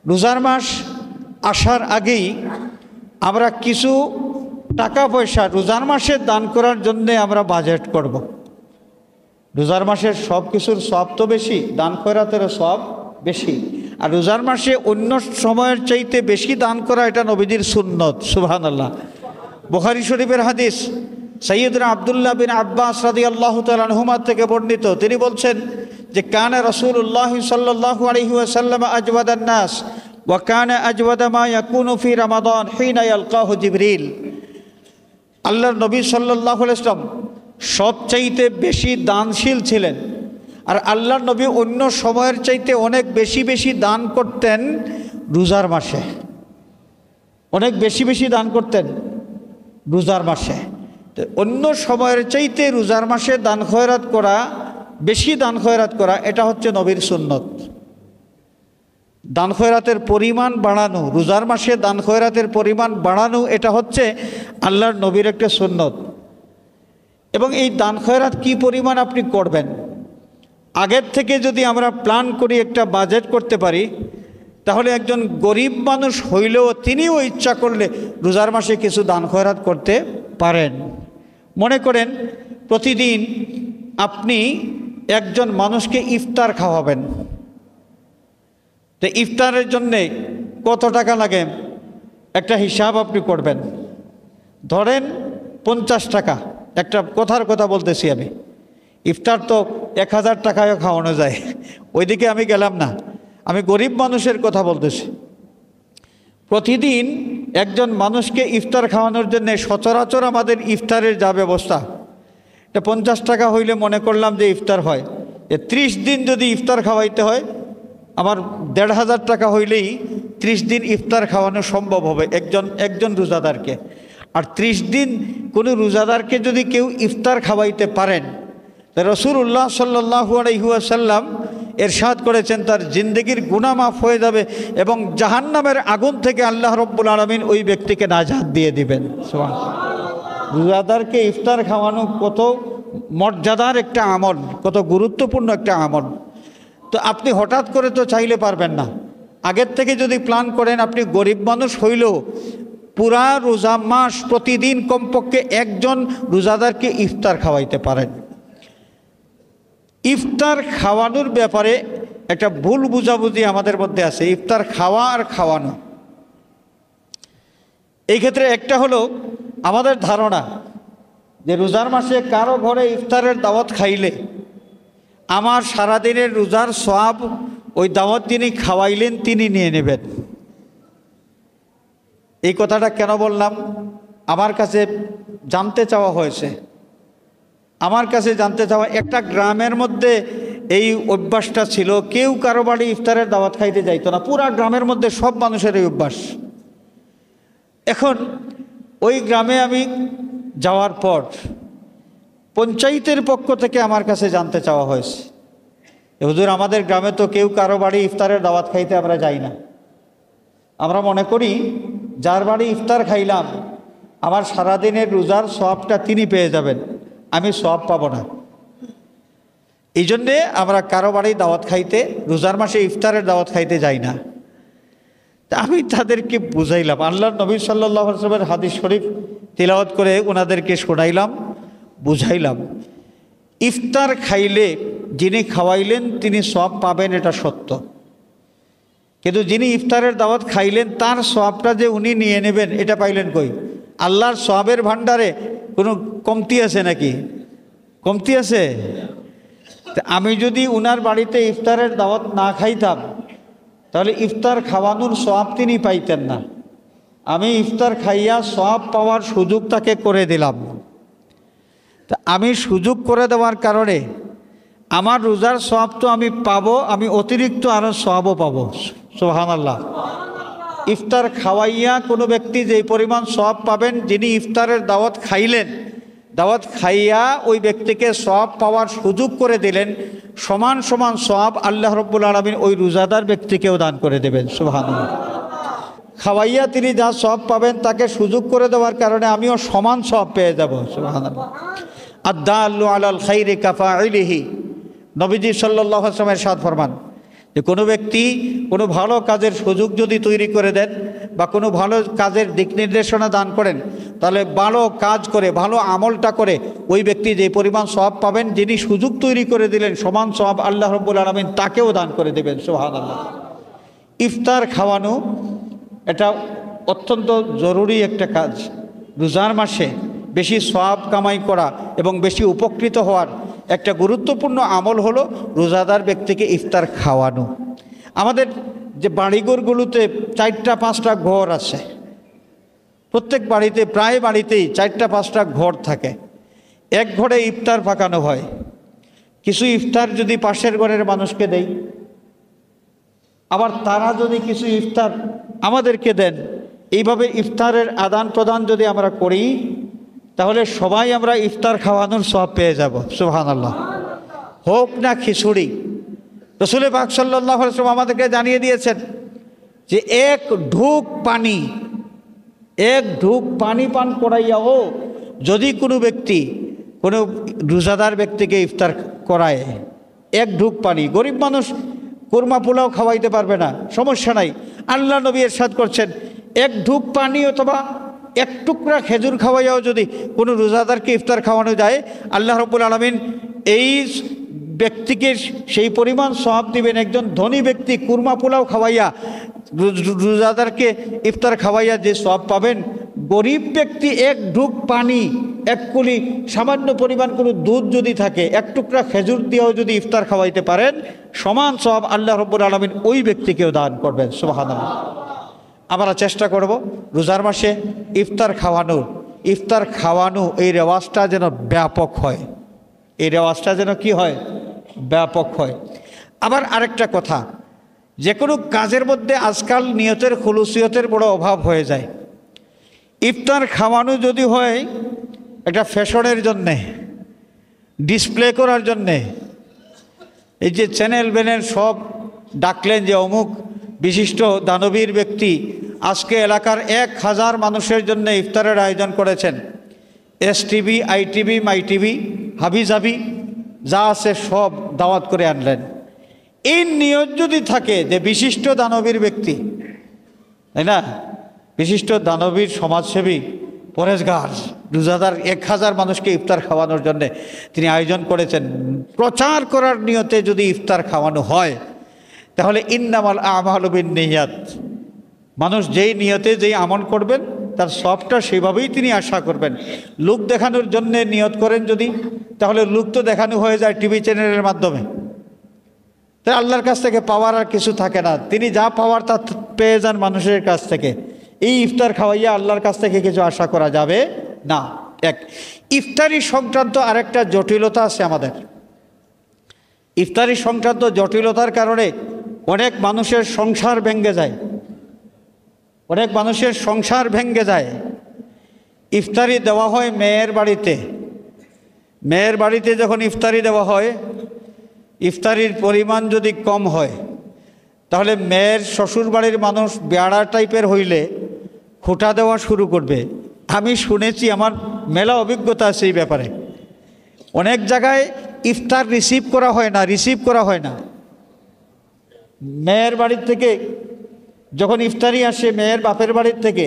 রোজার মাস আসার আগেই আমরা কিছু টাকা পয়সা রোজার মাসে দান করার জন্যে আমরা বাজেট করব। রোজার মাসের সব কিছুর সব তো বেশি, দান খয়রাতেরও সব বেশি। আর রোজার মাসে অন্য সময়ের চাইতে বেশি দান করা, এটা নবীজির সুন্নত। সুবহানাল্লাহ। বুখারী শরীফের হাদিস, সাইয়্যিদনা আব্দুল্লাহ বিন আব্বাস রাদিয়াল্লাহু তাআলা আনহুমা থেকে বর্ণিত। তিনি বলছেন যে যে কানা রাসূলুল্লাহ সাল্লাল্লাহু আলাইহি ওয়াসাল্লাম আজওয়াদান নাস ওয়া কানা আজওয়াদা মা ইয়াকুনু ফি রমাদান হিনা ইয়ালকাহু জিবরিল। আল্লাহর নবী সাল্লাল্লাহু আলাইহি ওয়াসাল্লাম সবচাইতে বেশি দানশীল ছিলেন। আর আল্লাহর নবী অন্য সময়ের চাইতে অনেক বেশি বেশি দান করতেন রোজার মাসে, অনেক বেশি বেশি দান করতেন রোজার মাসে। তো অন্য সময়ের চাইতে রোজার মাসে দান খয়রাত করা, বেশি দান খয়রাত করা, এটা হচ্ছে নবীর সুন্নত। দান খয়রাতের পরিমাণ বাড়ানো, রোজার মাসে দান খয়রাতের পরিমাণ বাড়ানো, এটা হচ্ছে আল্লাহর নবীর একটা সুন্নত। এবং এই দান খয়রাত কী পরিমাণ আপনি করবেন, আগের থেকে যদি আমরা প্ল্যান করি, একটা বাজেট করতে পারি, তাহলে একজন গরিব মানুষ হইলেও তিনিও ইচ্ছা করলে রোজার মাসে কিছু দান খয়রাত করতে পারেন। মনে করেন প্রতিদিন আপনি একজন মানুষকে ইফতার খাওয়াবেন, তো ইফতারের জন্যে কত টাকা লাগে একটা হিসাব আপনি করবেন। ধরেন 50 টাকা, একটা কথার কথা বলতেছি আমি, ইফতার তো 1000 টাকায়ও খাওয়ানো যায়, ওইদিকে আমি গেলাম না, আমি গরিব মানুষের কথা বলতেছি। প্রতিদিন একজন মানুষকে ইফতার খাওয়ানোর জন্য সচরাচর আমাদের ইফতারের যা ব্যবস্থা, এটা 50 টাকা হইলে মনে করলাম যে ইফতার হয়, 30 দিন যদি ইফতার খাওয়াইতে হয়, আমার 1500 টাকা হইলেই 30 দিন ইফতার খাওয়ানো সম্ভব হবে একজন রোজাদারকে। আর 30 দিন কোনো রোজাদারকে যদি কেউ ইফতার খাওয়াইতে পারেন, রাসূলুল্লাহ সাল্লাল্লাহু আলাইহি ওয়াসাল্লাম ইরশাদ করেছেন তার জিন্দেগির গুনাহ মাফ হয়ে যাবে এবং জাহান্নামের আগুন থেকে আল্লাহ রাব্বুল আলামিন ওই ব্যক্তিকে নাজাত দিয়ে দিবেন। সুবহানাল্লাহ। রোজাদারকে ইফতার খাওয়ানো কত মর্যাদার একটা আমল, কত গুরুত্বপূর্ণ একটা আমল। তো আপনি হঠাৎ করে তো চাইলে পারবেন না, আগের থেকে যদি প্ল্যান করেন, আপনি গরিব মানুষ হইলেও পুরা রোজা মাস প্রতিদিন কমপক্ষে একজন রোজাদারকে ইফতার খাওয়াইতে পারেন। ইফতার খাওয়ানোর ব্যাপারে একটা ভুল বুঝাবুঝি আমাদের মধ্যে আছে, ইফতার খাওয়া আর খাওয়ানো। এই ক্ষেত্রে একটা হলো আমাদের ধারণা যে রোজার মাসে কারো ঘরে ইফতারের দাওয়াত খাইলে আমার সারাদিনের রোজার সওয়াব ওই দাওয়াত যিনি খাওয়াইলেন তিনি নিয়ে নেবেন। এই কথাটা কেন বললাম, আমার কাছে জানতে চাওয়া হয়েছে, একটা গ্রামের মধ্যে এই অভ্যাসটা ছিল, কেউ কারো বাড়ি ইফতারের দাওয়াত খাইতে যাইতো না, পুরা গ্রামের মধ্যে সব মানুষের এই অভ্যাস। এখন ওই গ্রামে আমি যাওয়ার পর পঞ্চায়েতের পক্ষ থেকে আমার কাছে জানতে চাওয়া হয়েছে, হুজুর আমাদের গ্রামে তো কেউ কারো বাড়ি ইফতারের দাওয়াত খাইতে আমরা যাই না, আমরা মনে করি যার বাড়ি ইফতার খাইলাম আমার সারাদিনের রোজার সওয়াবটা তিনি পেয়ে যাবেন, আমি সওয়াব পাবো না। এই জন্যে আমরা কারো বাড়ি দাওয়াত খাইতে, রোজার মাসে ইফতারের দাওয়াত খাইতে যাই না। তা আমি তাদেরকে বুঝাইলাম, আল্লাহর নবী সাল্লাল্লাহু আলাইহি ওয়াসাল্লামের হাদিস শরীফ তিলাওয়াত করে ওনাদেরকে শোনাইলাম, বুঝাইলাম, ইফতার খাইলে যিনি খাওয়াইলেন তিনি সওয়াব পাবেন, এটা সত্য। কিন্তু যিনি ইফতারের দাওয়াত খাইলেন তার সওয়াবটা যে উনি নিয়ে নেবেন, এটা পাইলেন কই? আল্লাহর সওয়াবের ভাণ্ডারে কোনো কমতি আছে নাকি? কমতি আছে? আমি যদি উনার বাড়িতে ইফতারের দাওয়াত না খাইতাম তাহলে ইফতার খাওয়ানোর সওয়াব তিনি পাইতেন না, আমি ইফতার খাইয়া সওয়াব পাওয়ার সুযোগ তাকে করে দিলাম। তা আমি সুযোগ করে দেওয়ার কারণে আমার রোজার সওয়াব তো আমি পাবো, আমি অতিরিক্ত আরও সওয়াবও পাবো। সুবহানাল্লাহ। ইফতার খাওয়াইয়া কোনো ব্যক্তি যেই পরিমাণ সওয়াব পাবেন, যিনি ইফতারের দাওয়াত খাইলেন, দাওয়াত খাইয়া ওই ব্যক্তিকে সওয়াব পাওয়ার সুযোগ করে দিলেন, সমান সমান সওয়াব আল্লাহ রাব্বুল আলামিন ওই রোজাদার ব্যক্তিকেও দান করে দেবেন। সুবহানাল্লাহ। খাওয়াইয়া তিনি যা সওয়াব পাবেন তাকে সুযোগ করে দেওয়ার কারণে আমিও সমান সওয়াব পেয়ে যাব। সুবহানাল্লাহ। আদ-দাল্লু আলাল খাইরি কাফাইলিহি, নবীজি সাল্লাল্লাহু আলাইহি ওয়াসাল্লাম ইরশাদ ফরমান যে কোনো ব্যক্তি কোনো ভালো কাজের সুযোগ যদি তৈরি করে দেন বা কোনো ভালো কাজের দিক নির্দেশনা দান করেন, তাহলে ভালো কাজ করে, ভালো আমলটা করে ওই ব্যক্তি যে পরিমাণ সওয়াব পাবেন, যিনি সুযোগ তৈরি করে দিলেন সমান সওয়াব আল্লাহ রাব্বুল আলামিন তাকেও দান করে দেবেন। সুবহানাল্লাহ। ইফতার খাওয়ানো এটা অত্যন্ত জরুরি একটা কাজ। রোজার মাসে বেশি সওয়াব কামাই করা এবং বেশি উপকৃত হওয়ার একটা গুরুত্বপূর্ণ আমল হলো রোজাদার ব্যক্তিকে ইফতার খাওয়ানো। আমাদের যে বাড়িঘরগুলোতে 4টা-5টা ঘর আছে, প্রত্যেক বাড়িতে প্রায় বাড়িতেই 4টা-5টা ঘর থাকে। এক ঘরে ইফতার পাকানো হয়, কিছু ইফতার যদি পাশের ঘরের মানুষকে দেই, আবার তারা যদি কিছু ইফতার আমাদেরকে দেন, এইভাবে ইফতারের আদান প্রদান যদি আমরা করি তাহলে সবাই আমরা ইফতার খাওয়ানোর সওয়াব পেয়ে যাব। সুবহানাল্লাহ। হোক না খিচুড়ি, রাসূল পাক সাল্লাল্লাহু আলাইহি ওয়াসাল্লাম আমাদেরকে জানিয়ে দিয়েছেন যে এক ঢুক পানি পান করাইয়াও যদি কোনো ব্যক্তি কোনো রোজাদার ব্যক্তিকে ইফতার করায়, এক ঢুক পানি, গরিব মানুষ কুরমা পোলাও খাওয়াইতে পারবে না, সমস্যা নাই, আল্লাহ নবী ইরশাদ করছেন এক ঢুক পানি অথবা এক টুকরা খেজুর খাওয়াইয়াও যদি কোনো রোজাদারকে ইফতার খাওয়ানো যায়, আল্লাহ রাব্বুল আলামিন এই ব্যক্তিকে সেই পরিমাণ সওয়াব দিবেন। একজন ধনী ব্যক্তি কুরমা পোলাও খাওয়াইয়া রোজাদারকে ইফতার খাওয়াইয়া যে সওয়াব পাবেন, গরিব ব্যক্তি এক ঢুক পানি, এক কুলি সামান্য পরিমাণ কোনো দুধ যদি থাকে, এক টুকরা খেজুর দিয়েও যদি ইফতার খাওয়াইতে পারেন, সমান সওয়াব আল্লাহ রাব্বুল আলামিন ওই ব্যক্তিকেও দান করবেন। সুবহানাল্লাহ। আমরা চেষ্টা করব রোজার মাসে ইফতার খাওয়ানো এই রেওয়াজটা যেন ব্যাপক হয়, এই রেওয়াজটা যেন কি হয়, ব্যাপক হয়। আবার আরেকটা কথা, যে কোনো কাজের মধ্যে আজকাল নিয়তের খুলুসিয়তের বড় অভাব হয়ে যায়। ইফতার খাওয়ানো যদি হয় একটা ফ্যাশনের জন্যে, ডিসপ্লে করার জন্যে, এই যে চ্যানেল ব্যানেল সব ডাকলেন যে অমুক বিশিষ্ট দানবীর ব্যক্তি আজকে এলাকার 1000 মানুষের জন্য ইফতারের আয়োজন করেছেন, STV, ITV, মাইটিভি, হাবিজাবি যা আছে সব দাওয়াত করে আনলেন। এই নিয়ত যদি থাকে যে বিশিষ্ট দানবীর ব্যক্তি, তাই না, বিশিষ্ট দানবীর সমাজসেবী পরেশগার রোজাদার 1000 মানুষকে ইফতার খাওয়ানোর জন্য তিনি আয়োজন করেছেন, প্রচার করার নিয়তে যদি ইফতার খাওয়ানো হয় তাহলে ইন্নামাল আমালু বিন্নিয়াত, মানুষ যেই নিয়তে যেই আমল করবেন তার সবটা সেভাবেই তিনি আশা করবেন। লোক দেখানোর জন্য নিয়ত করেন যদি, তাহলে লোক তো দেখানো হয়ে যায় টিভি চ্যানেলের মাধ্যমে, তাই আল্লাহর কাছ থেকে পাওয়ার আর কিছু থাকে না। তিনি যা পাওয়ার তা পেয়ে যান মানুষের কাছ থেকে। এই ইফতার খাওয়াইয়া আল্লাহর কাছ থেকে কিছু আশা করা যাবে না। এক ইফতারি সংক্রান্ত আরেকটা জটিলতা আছে আমাদের। ইফতারি সংক্রান্ত জটিলতার কারণে অনেক মানুষের সংসার ভেঙে যায়, অনেক মানুষের সংসার ভেঙে যায়। ইফতারি দেওয়া হয় মেয়ের বাড়িতে, মেয়ের বাড়িতে যখন ইফতারি দেওয়া হয়, ইফতারির পরিমাণ যদি কম হয় তাহলে মেয়ের শ্বশুর বাড়ির মানুষ বেড়া টাইপের হইলে খোঁটা দেওয়া শুরু করবে। আমি শুনেছি, আমার মেলা অভিজ্ঞতা আছে এই ব্যাপারে। অনেক জায়গায় ইফতার রিসিভ করা হয় না। মেয়ের বাড়ির থেকে যখন ইফতারি আসে, মেয়ের বাপের বাড়ির থেকে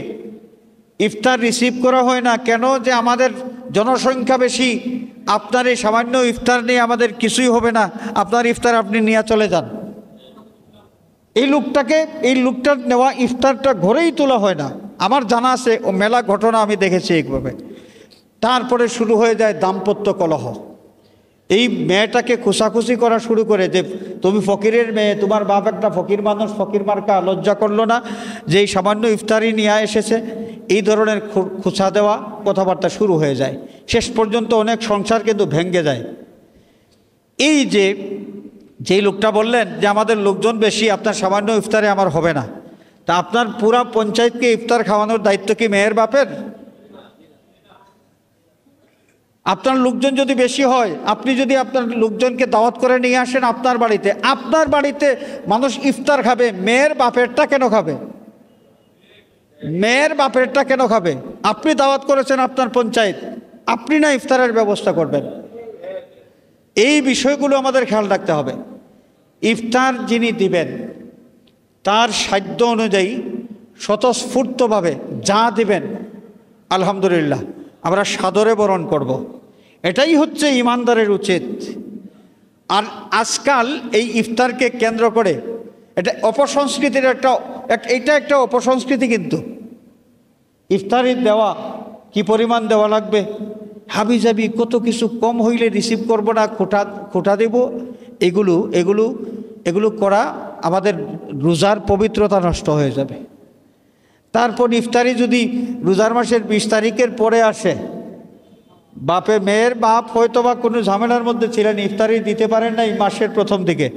ইফতার রিসিভ করা হয় না। কেন? যে আমাদের জনসংখ্যা বেশি, আপনার এই সামান্য ইফতার নিয়ে আমাদের কিছুই হবে না, আপনার ইফতার আপনি নিয়ে চলে যান। এই লোকটার নেওয়া ইফতারটা ঘরেই তোলা হয় না। আমার জানা আছে, ও মেলা ঘটনা আমি দেখেছি এইভাবে। তারপরে শুরু হয়ে যায় দাম্পত্য কলহ। এই মেয়েটাকে খুশাখুশি করা শুরু করে যে তুমি ফকিরের মেয়ে, তোমার বাপ একটা ফকির মানুষ, ফকির মার্কা, লজ্জা করলো না যে এই সামান্য ইফতারি নিয়ে এসেছে। এই ধরনের খুশা দেওয়া কথাবার্তা শুরু হয়ে যায়। শেষ পর্যন্ত অনেক সংসার কিন্তু ভেঙে যায়। এই যেই লোকটা বললেন যে আমাদের লোকজন বেশি, আপনার সামান্য ইফতারে আমার হবে না, তা আপনার পুরা পঞ্চায়েতকে ইফতার খাওয়ানোর দায়িত্ব কি মেয়ের বাপের? আপনার লোকজন যদি বেশি হয়, আপনি যদি আপনার লোকজনকে দাওয়াত করে নিয়ে আসেন আপনার বাড়িতে মানুষ ইফতার খাবে, মেয়ের বাপেরটা কেন খাবে? মেয়ের বাপেরটা কেন খাবে? আপনি দাওয়াত করেছেন আপনার পঞ্চায়েত, আপনি না ইফতারের ব্যবস্থা করবেন? এই বিষয়গুলো আমাদের খেয়াল রাখতে হবে। ইফতার যিনি দিবেন তার সাধ্য অনুযায়ী স্বতঃস্ফূর্তভাবে যা দিবেন আলহামদুলিল্লাহ আমরা সাদরে বরণ করব। এটাই হচ্ছে ইমানদারের উচিত। আর আজকাল এই ইফতারকে কেন্দ্র করে এটা অপসংস্কৃতির একটা অপসংস্কৃতি। কিন্তু ইফতারি দেওয়া কি পরিমাণ দেওয়া লাগবে, হাবিজাবি কত কিছু, কম হইলে রিসিভ করব না, খোটা দেব, এগুলো করা আমাদের রোজার পবিত্রতা নষ্ট হয়ে যাবে। তারপর ইফতারি যদি রোজার মাসের 20 তারিখের পরে আসে, মেয়ের বাপ হয়তো বা কোনো ঝামেলার মধ্যে ছিলেন, ইফতারি দিতে পারেন না এই মাসের প্রথম দিকে,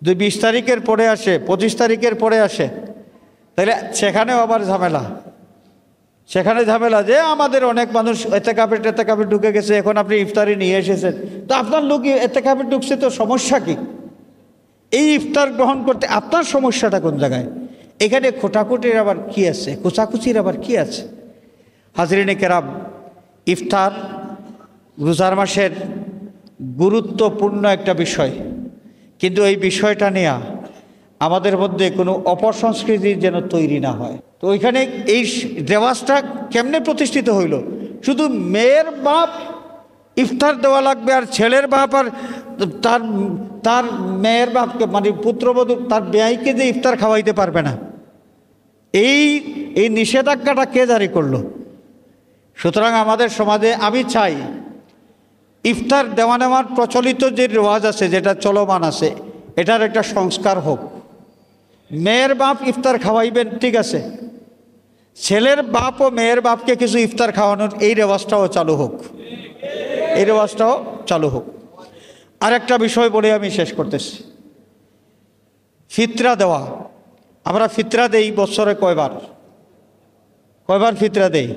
20 তারিখের পরে আসে, 25 তারিখের পরে আসে, তাহলে সেখানেও আবার ঝামেলা। যে আমাদের অনেক মানুষ এতেকাফে ঢুকে গেছে, এখন আপনি ইফতারি নিয়ে এসেছেন, তো আপনার লোক এতেকাফে ঢুকছে, তো সমস্যা কি? এই ইফতার গ্রহণ করতে আপনার সমস্যাটা কোন জায়গায়? এখানে খোটাখুটির আবার কি আছে, কুচাকুচির আবার কি আছে? হাজরিনে কেরাম, ইফতার রোজার মাসের গুরুত্বপূর্ণ একটা বিষয়, কিন্তু এই বিষয়টা নিয়ে আমাদের মধ্যে কোনো অপসংস্কৃতি যেন তৈরি না হয়। তো ওইখানে এই রেওয়াজটা কেমনে প্রতিষ্ঠিত হইল? শুধু মেয়ের বাপ ইফতার দেওয়া লাগবে, আর ছেলের বাপ আর তার মেয়ের বাপকে, মানে পুত্রবধূ তার বেয়াইকে যে ইফতার খাওয়াইতে পারবে না, এই নিষেধাজ্ঞাটা কে জারি করলো? সুতরাং আমাদের সমাজে আমি চাই ইফতার দেওয়া নেওয়ার প্রচলিত যে রেওয়াজ আছে, যেটা চলমান আছে, এটার একটা সংস্কার হোক। মেয়ের বাপ ইফতার খাওয়াইবেন, ঠিক আছে, ছেলের বাপ ও মেয়ের বাপকে কিছু ইফতার খাওয়ানোর এই রেওয়াজটাও চালু হোক। আর একটা বিষয় বলে আমি শেষ করতেছি, ফিতরা দেওয়া। আমরা ফিতরা দেই বছরে কয়বার ফিতরা দেই?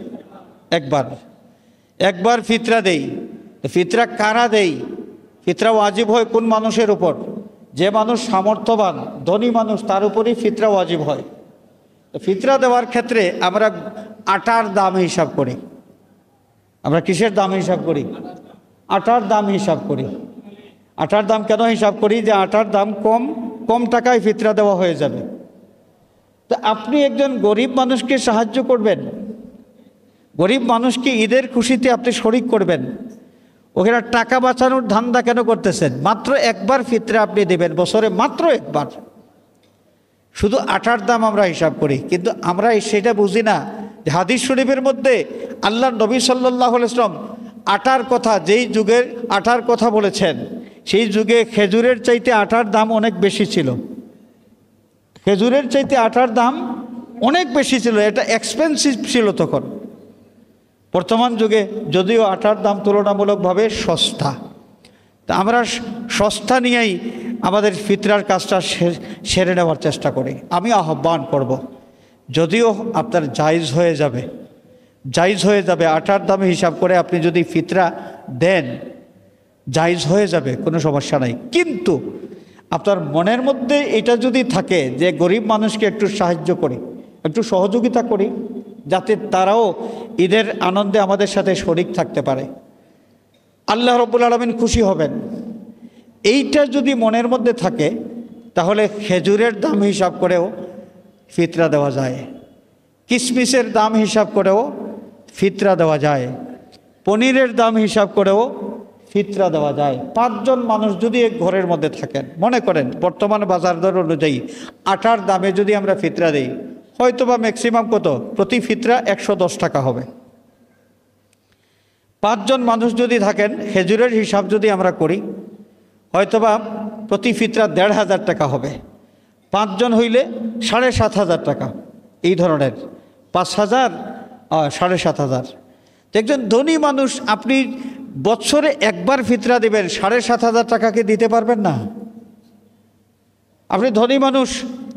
একবার ফিতরা দেই। ফিতরা কারা দেই? ফিতরা ওয়াজিব হয় কোন মানুষের উপর? যে মানুষ সামর্থ্যবান, ধনী মানুষ, তার উপরই ফিতরা ওয়াজিব হয়। ফিতরা দেওয়ার ক্ষেত্রে আমরা আটার দাম হিসাব করি। আমরা কিসের দাম হিসাব করি? আটার দাম হিসাব করি। আটার দাম কেন হিসাব করি? যে আটার দাম কম টাকায় ফিতরা দেওয়া হয়ে যাবে। তো আপনি একজন গরিব মানুষকে সাহায্য করবেন, গরিব মানুষকে ঈদের খুশিতে আপনি শরিক করবেন, ওখানে টাকা বাঁচানোর ধান্দা কেন করতেছেন? মাত্র একবার ফিতরা আপনি দেবেন, বছরে মাত্র একবার। শুধু আটার দাম আমরা হিসাব করি, কিন্তু আমরা সেটা বুঝি না যে হাদিস শরীফের মধ্যে আল্লাহ নবী সাল্লাল্লাহু আলাইহি ওয়াসাল্লাম আটার কথা, যেই যুগের আটার কথা বলেছেন, সেই যুগে খেজুরের চাইতে আটার দাম অনেক বেশি ছিল। খেজুরের চাইতে আটার দাম অনেক বেশি ছিল, এটা এক্সপেন্সিভ ছিল তখন। বর্তমান যুগে যদিও আটার দাম তুলনামূলকভাবে সস্তা, তা আমরা সস্তা নিয়েই আমাদের ফিতরার কাজটা সেরে নেওয়ার চেষ্টা করি। আমি আহ্বান করব, যদিও আপনার জায়েজ হয়ে যাবে আটার দামে হিসাব করে আপনি যদি ফিতরা দেন, জায়েজ হয়ে যাবে, কোনো সমস্যা নাই। কিন্তু আপনার মনের মধ্যে এটা যদি থাকে যে গরিব মানুষকে একটু সাহায্য করি, একটু সহযোগিতা করি, যাতে তারাও ঈদের আনন্দে আমাদের সাথে শরিক থাকতে পারে, আল্লাহ রাব্বুল আলামিন খুশি হবেন, এইটা যদি মনের মধ্যে থাকে, তাহলে খেজুরের দাম হিসাব করেও ফিতরা দেওয়া যায়, কিশমিশের দাম হিসাব করেও ফিতরা দেওয়া যায়, পনিরের দাম হিসাব করেও ফিতরা দেওয়া যায়। 5 জন মানুষ যদি এক ঘরের মধ্যে থাকেন, মনে করেন বর্তমান বাজার দর অনুযায়ী আটার দামে যদি আমরা ফিতরা দিই, হয়তোবা ম্যাক্সিমাম কত? প্রতি ফিতরা 110 টাকা হবে। 5 জন মানুষ যদি থাকেন, খেজুরের হিসাব যদি আমরা করি, হয়তোবা প্রতি ফিতরা 1,500 টাকা হবে। 5 জন হইলে 7,500 টাকা, এই ধরনের 5,000 7,500। একজন ধনী মানুষ, আপনি বছরে একবার ফিতরা দেবেন, 7,500 টাকাকে দিতে পারবেন না? আপনি ধনী মানুষ,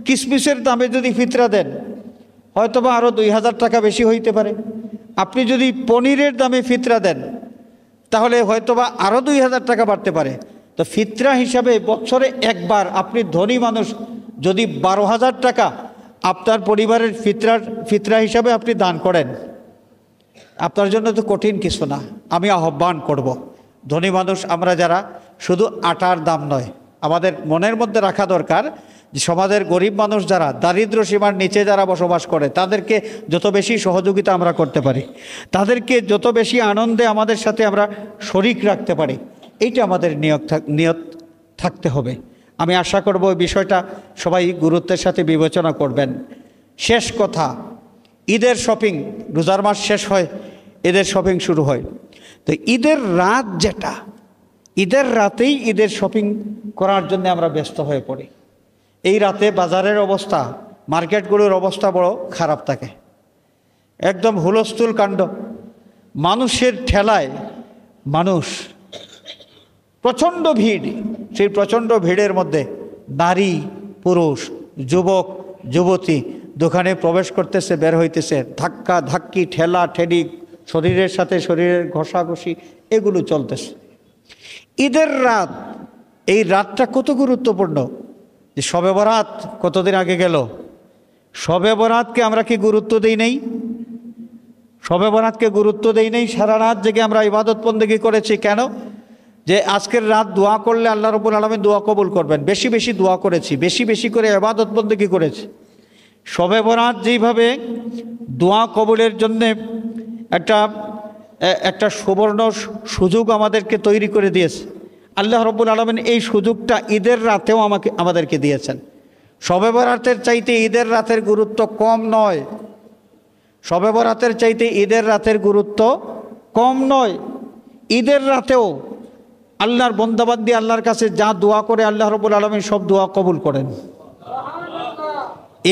কিশমিশের দামে যদি ফিতরা দেন, হয়তোবা আরও 2,000 টাকা বেশি হইতে পারে। আপনি যদি পনিরের দামে ফিতরা দেন, তাহলে হয়তোবা আরও 2,000 টাকা বাড়তে পারে। তো ফিতরা হিসাবে বছরে একবার আপনি ধনী মানুষ যদি 12,000 টাকা আপনার পরিবারের ফিতরা হিসাবে আপনি দান করেন, আপনার জন্য তো কঠিন কিছু না। আমি আহ্বান করব, ধনী মানুষ আমরা যারা, শুধু আটার দাম নয়, আমাদের মনের মধ্যে রাখা দরকার যে সমাজের গরিব মানুষ যারা, দারিদ্র সীমার নিচে যারা বসবাস করে, তাদেরকে যত বেশি সহযোগিতা আমরা করতে পারি, তাদেরকে যত বেশি আনন্দে আমাদের সাথে আমরা শরিক রাখতে পারি, এইটা আমাদের নিয়ত থাকতে হবে। আমি আশা করব এই বিষয়টা সবাই গুরুত্বের সাথে বিবেচনা করবেন। শেষ কথা, ঈদের শপিং, রোজার মাস শেষ হয়, ঈদের শপিং শুরু হয়। তো ঈদের রাত যেটা, ঈদের রাতেই ঈদের শপিং করার জন্য আমরা ব্যস্ত হয়ে পড়ি। এই রাতে বাজারের অবস্থা, মার্কেটগুলোর অবস্থা বড় খারাপ থাকে, একদম হুলস্থুল কাণ্ড। মানুষের ঠেলায় মানুষ, প্রচণ্ড ভিড়। সেই প্রচণ্ড ভিড়ের মধ্যে নারী, পুরুষ, যুবক, যুবতী দোকানে প্রবেশ করতেছে, বের হইতেছে, ধাক্কা ধাক্কি, ঠেলা ঠেলি, শরীরের সাথে শরীরের ঘষাঘষি, এগুলো চলতেছে। ঈদের রাত, এই রাতটা কত গুরুত্বপূর্ণ। যে শবে বরাত কতদিন আগে গেল, শবে বরাতকে আমরা কি গুরুত্ব দেই নাই? শবে বরাতকে গুরুত্ব দেই নাই। সারা রাত জেগে আমরা ইবাদত বন্দেগী করেছি। কেন? যে আজকের রাত দোয়া করলে আল্লাহ রাব্বুল আলামিন দোয়া কবুল করবেন। বেশি বেশি দোয়া করেছি, বেশি বেশি করে ইবাদত বন্দেগী করেছি। শবে বরাত যেইভাবে দোয়া কবুলের জন্যে একটা সুবর্ণ সুযোগ আমাদেরকে তৈরি করে দিয়েছে, আল্লাহ রাব্বুল আলামিন এই সুযোগটা ঈদের রাতেও আমাদেরকে দিয়েছেন। শবে বরাতের চাইতে ঈদের রাতের গুরুত্ব কম নয়। শবে বরাতের চাইতে ঈদের রাতের গুরুত্ব কম নয়। ঈদের রাতেও আল্লাহর বন্দাবান্দি আল্লাহর কাছে যা দোয়া করে আল্লাহ রাব্বুল আলামিন সব দোয়া কবুল করেন।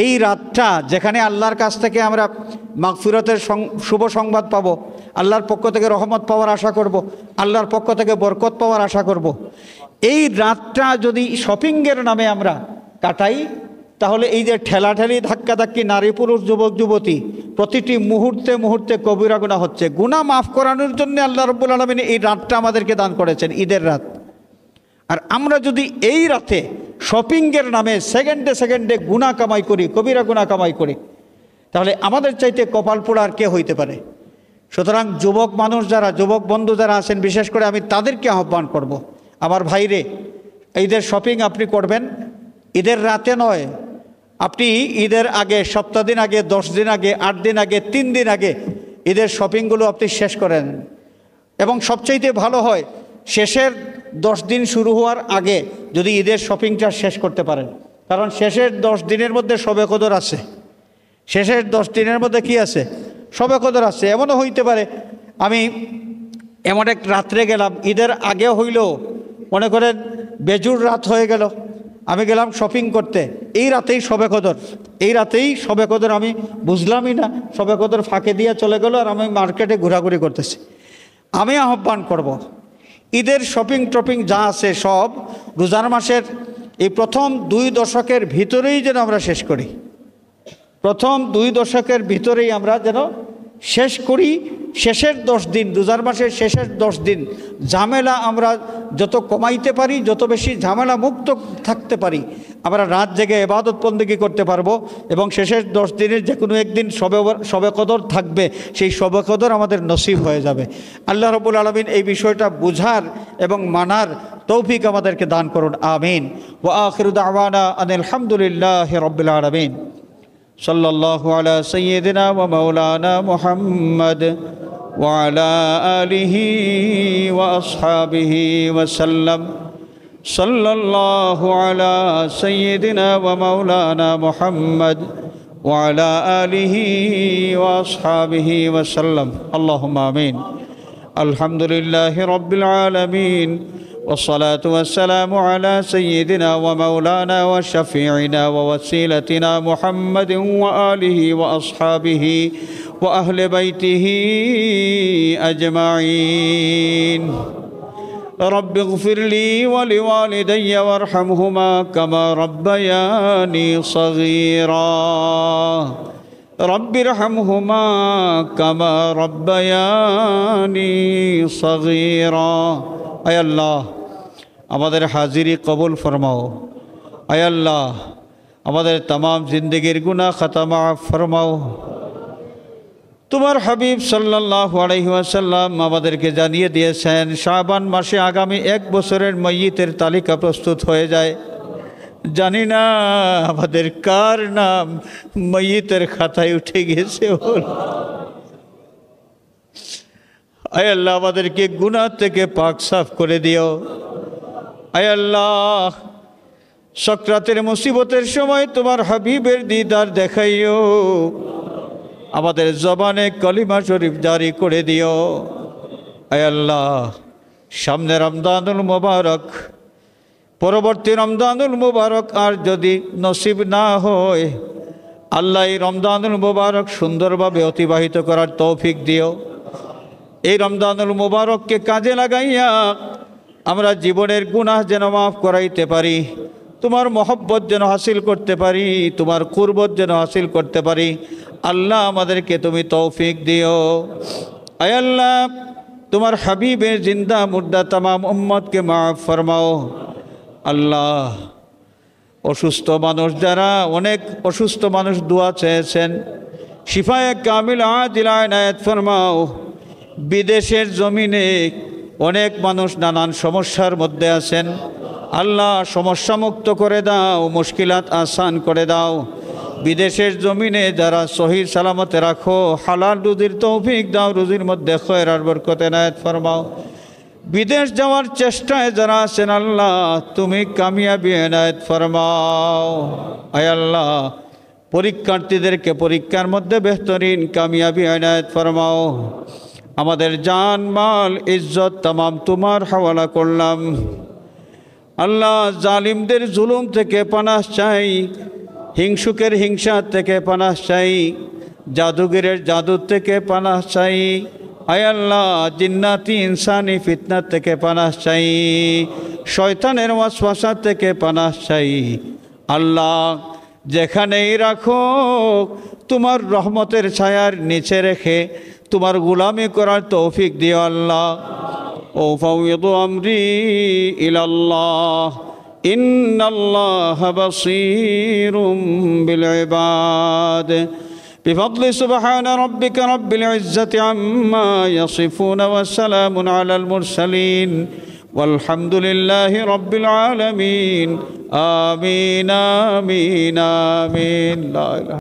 এই রাতটা যেখানে আল্লাহর কাছ থেকে আমরা মাগফিরতের শুভ সংবাদ পাব, আল্লাহর পক্ষ থেকে রহমত পাওয়ার আশা করব, আল্লাহর পক্ষ থেকে বরকত পাওয়ার আশা করব, এই রাতটা যদি শপিংয়ের নামে আমরা কাটাই, তাহলে এই যে ঠেলাঠেলি, ধাক্কাধাক্কি, নারী পুরুষ, যুবক যুবতী, প্রতিটি মুহূর্তে মুহূর্তে কবিরা গুনাহ হচ্ছে। গুনাহ মাফ করানোর জন্য আল্লাহ রাব্বুল আলামিন এই রাতটা আমাদেরকে দান করেছেন, ঈদের রাত। আর আমরা যদি এই রাতে শপিংয়ের নামে সেকেন্ডে সেকেন্ডে গুনাহ কামাই করি, কবিরা গুনাহ কামাই করি, তাহলে আমাদের চাইতে কপাল পোড়া আর কে হইতে পারে? সুতরাং যুবক মানুষ যারা, যুবক বন্ধু যারা আছেন, বিশেষ করে আমি তাদেরকে আহ্বান করব, আমার ভাইরে, ঈদের শপিং আপনি করবেন ঈদের রাতে নয়। আপনি ঈদের আগে, সপ্তাহ দিন আগে, 10 দিন আগে, 8 দিন আগে, 3 দিন আগে ঈদের শপিংগুলো আপনি শেষ করেন। এবং সবচাইতে ভালো হয় শেষের 10 দিন শুরু হওয়ার আগে যদি ঈদের শপিংটা শেষ করতে পারেন। কারণ শেষের 10 দিনের মধ্যে শবে কদর আছে। শেষের 10 দিনের মধ্যে কি আছে? শবে কদর আছে। এমনও হইতে পারে আমি এমন এক রাত্রে গেলাম, ঈদের আগে হইলেও মনে করেন বেজুর রাত হয়ে গেল, আমি গেলাম শপিং করতে, এই রাতেই শবে কদর, এই রাতেই শবে কদর, আমি বুঝলামই না, শবে কদর ফাঁকে দিয়ে চলে গেল, আর আমি মার্কেটে ঘোরাঘুরি করতেছি। আমি আহ্বান করব, ঈদের শপিং টপিং যা আছে সব রোজার মাসের এই প্রথম 2 দশকের ভিতরেই যেন আমরা শেষ করি। প্রথম 2 দশকের ভিতরেই আমরা যেন শেষ করি। শেষের 10 দিন, রোজার মাসের শেষের 10 দিন ঝামেলা আমরা যত কমাইতে পারি, যত বেশি ঝামেলা মুক্ত থাকতে পারি, আমরা রাত জেগে ইবাদত বন্দেগী করতে পারবো। এবং শেষের 10 দিনের যে কোনো একদিন শবে কদর থাকবে, সেই শবে কদর আমাদের নসিব হয়ে যাবে। আল্লাহ রাব্বুল আলামিন এই বিষয়টা বুঝার এবং মানার তৌফিক আমাদেরকে দান করুন। আমিন। ওয়া আখিরু দাওয়ানা আনিল হামদুলিল্লাহি রাব্বিল আলামিন। সাল্লাল্লাহু আলা সাইয়্যিদিনা ওয়া মাওলানা মুহাম্মদ ওয়া আলা আলিহি ওয়া আসহাবিহি ওয়া সাল্লাম। সাল্লাল্লাহু আলা সাইয়্যিদিনা ওয়া মাওলানা মুহাম্মদ ওয়া আলা আলিহি ওয়া আসহাবিহি ওয়া সাল্লাম। আল্লাহুম্মা আমিন। আলহামদুলিল্লাহি রাব্বিল আলামিন। والصلاة والسلام على سيدنا ومولانا وشفيعنا ووسيلتنا محمد وآله وأصحابه وأهل بيته أجمعين. رب اغفر لي ولوالدي وارحمهما كما ربياني صغيرا. رب ارحمهما كما ربياني صغيرا. আয় আল্লাহ, আমাদের হাজিরি কবুল ফরমাও। আয় আল্লাহ, আমাদের तमाम জিন্দেগির গুনাহ খাতা মাফ ফরমাও। তোমার হাবিব সাল্লাল্লাহু আলাইহি ওয়াসাল্লাম আমাদেরকে জানিয়ে দিয়েছেন, শাবান মাসে আগামী 1 বছরের মাইয়িতের তালিকা প্রস্তুত হয়ে যায়। জানি না আমাদের কার নাম মাইয়িতের খাতায় উঠে গেছে। আয় আল্লাহ, আমাদেরকে গুনাহ থেকে পাক সাফ করে দিও। আয় আল্লাহ, সকরাতের মুসিবতের সময় তোমার হাবিবের দিদার দেখাইও। আমাদের জবানে কলিমা শরীফ জারি করে দিও। আয় আল্লাহ, সামনে রমজানুল মুবারক, পরবর্তী রমজানুল মুবারক আর যদি নসিব না হয়, আল্লাহ এই রমজানুল মুবারক সুন্দরভাবে অতিবাহিত করার তৌফিক দিও। এই রমজানুল মুবারককে কাজে লাগাইয়া আমরা জীবনের গুনাহ যেন মাফ করাইতে পারি, তোমার মহব্বত যেন হাসিল করতে পারি, তোমার কুরবত যেন হাসিল করতে পারি। আল্লাহ আমাদেরকে তুমি তৌফিক দিও। আয় আল্লাহ, তোমার হাবিবের জিন্দা মুর্দা তামাম উম্মতকে মাফ ফরমাও। আল্লাহ, অসুস্থ মানুষ যারা, অনেক অসুস্থ মানুষ দোয়া চেয়েছেন, শিফায়ে কামিল আজিল ইনায়াত ফরমাও। বিদেশের জমিনে অনেক মানুষ নানান সমস্যার মধ্যে আছেন, আল্লাহ সমস্যা মুক্ত করে দাও, মুশকিলাত আসান করে দাও। বিদেশের জমিনে যারা সহি সালামতে রাখো, হালাল রুজির তৌফিক দাও, রুজির মধ্যে খয়র আর বরকত এনায়েত ফরমাও। বিদেশ যাওয়ার চেষ্টায় যারা আছেন, আল্লাহ তুমি কামিয়াবি এনায়েত ফরমাও। আয় আল্লাহ, পরীক্ষার্থীদেরকে পরীক্ষার মধ্যে বেহতরিন কামিয়াবি এনায়েত ফরমাও। আমাদের জান মাল ইজ্জত তামাম তোমার হাওয়ালা করলাম। আল্লাহ, জালিমদের জুলুম থেকে পানাহ চাই, হিংসুকের হিংসা থেকে পানাহ চাই, জাদুগিরের জাদু থেকে পানাহ চাই। আয় আল্লাহ, জিন্নাতি ইনসানি ফিতনা থেকে পানাহ চাই, শয়তানের ওয়াসওয়াসা থেকে পানাহ চাই। আল্লাহ, যেখানেই রাখো তোমার রহমতের ছায়ার নিচে রেখে তোমার গোলামি করার তৌফিক দিও আল্লাহ। ও ফাউযু আমরি ইলাল্লাহ, ইন্নাল্লাহা বাসীরুম বিল ইবাদ। بفضل سبحان ربك رب العزة عما يصفون وسلام على المرسلين والحمد لله رب العالمين آمين آمين آمين لا إله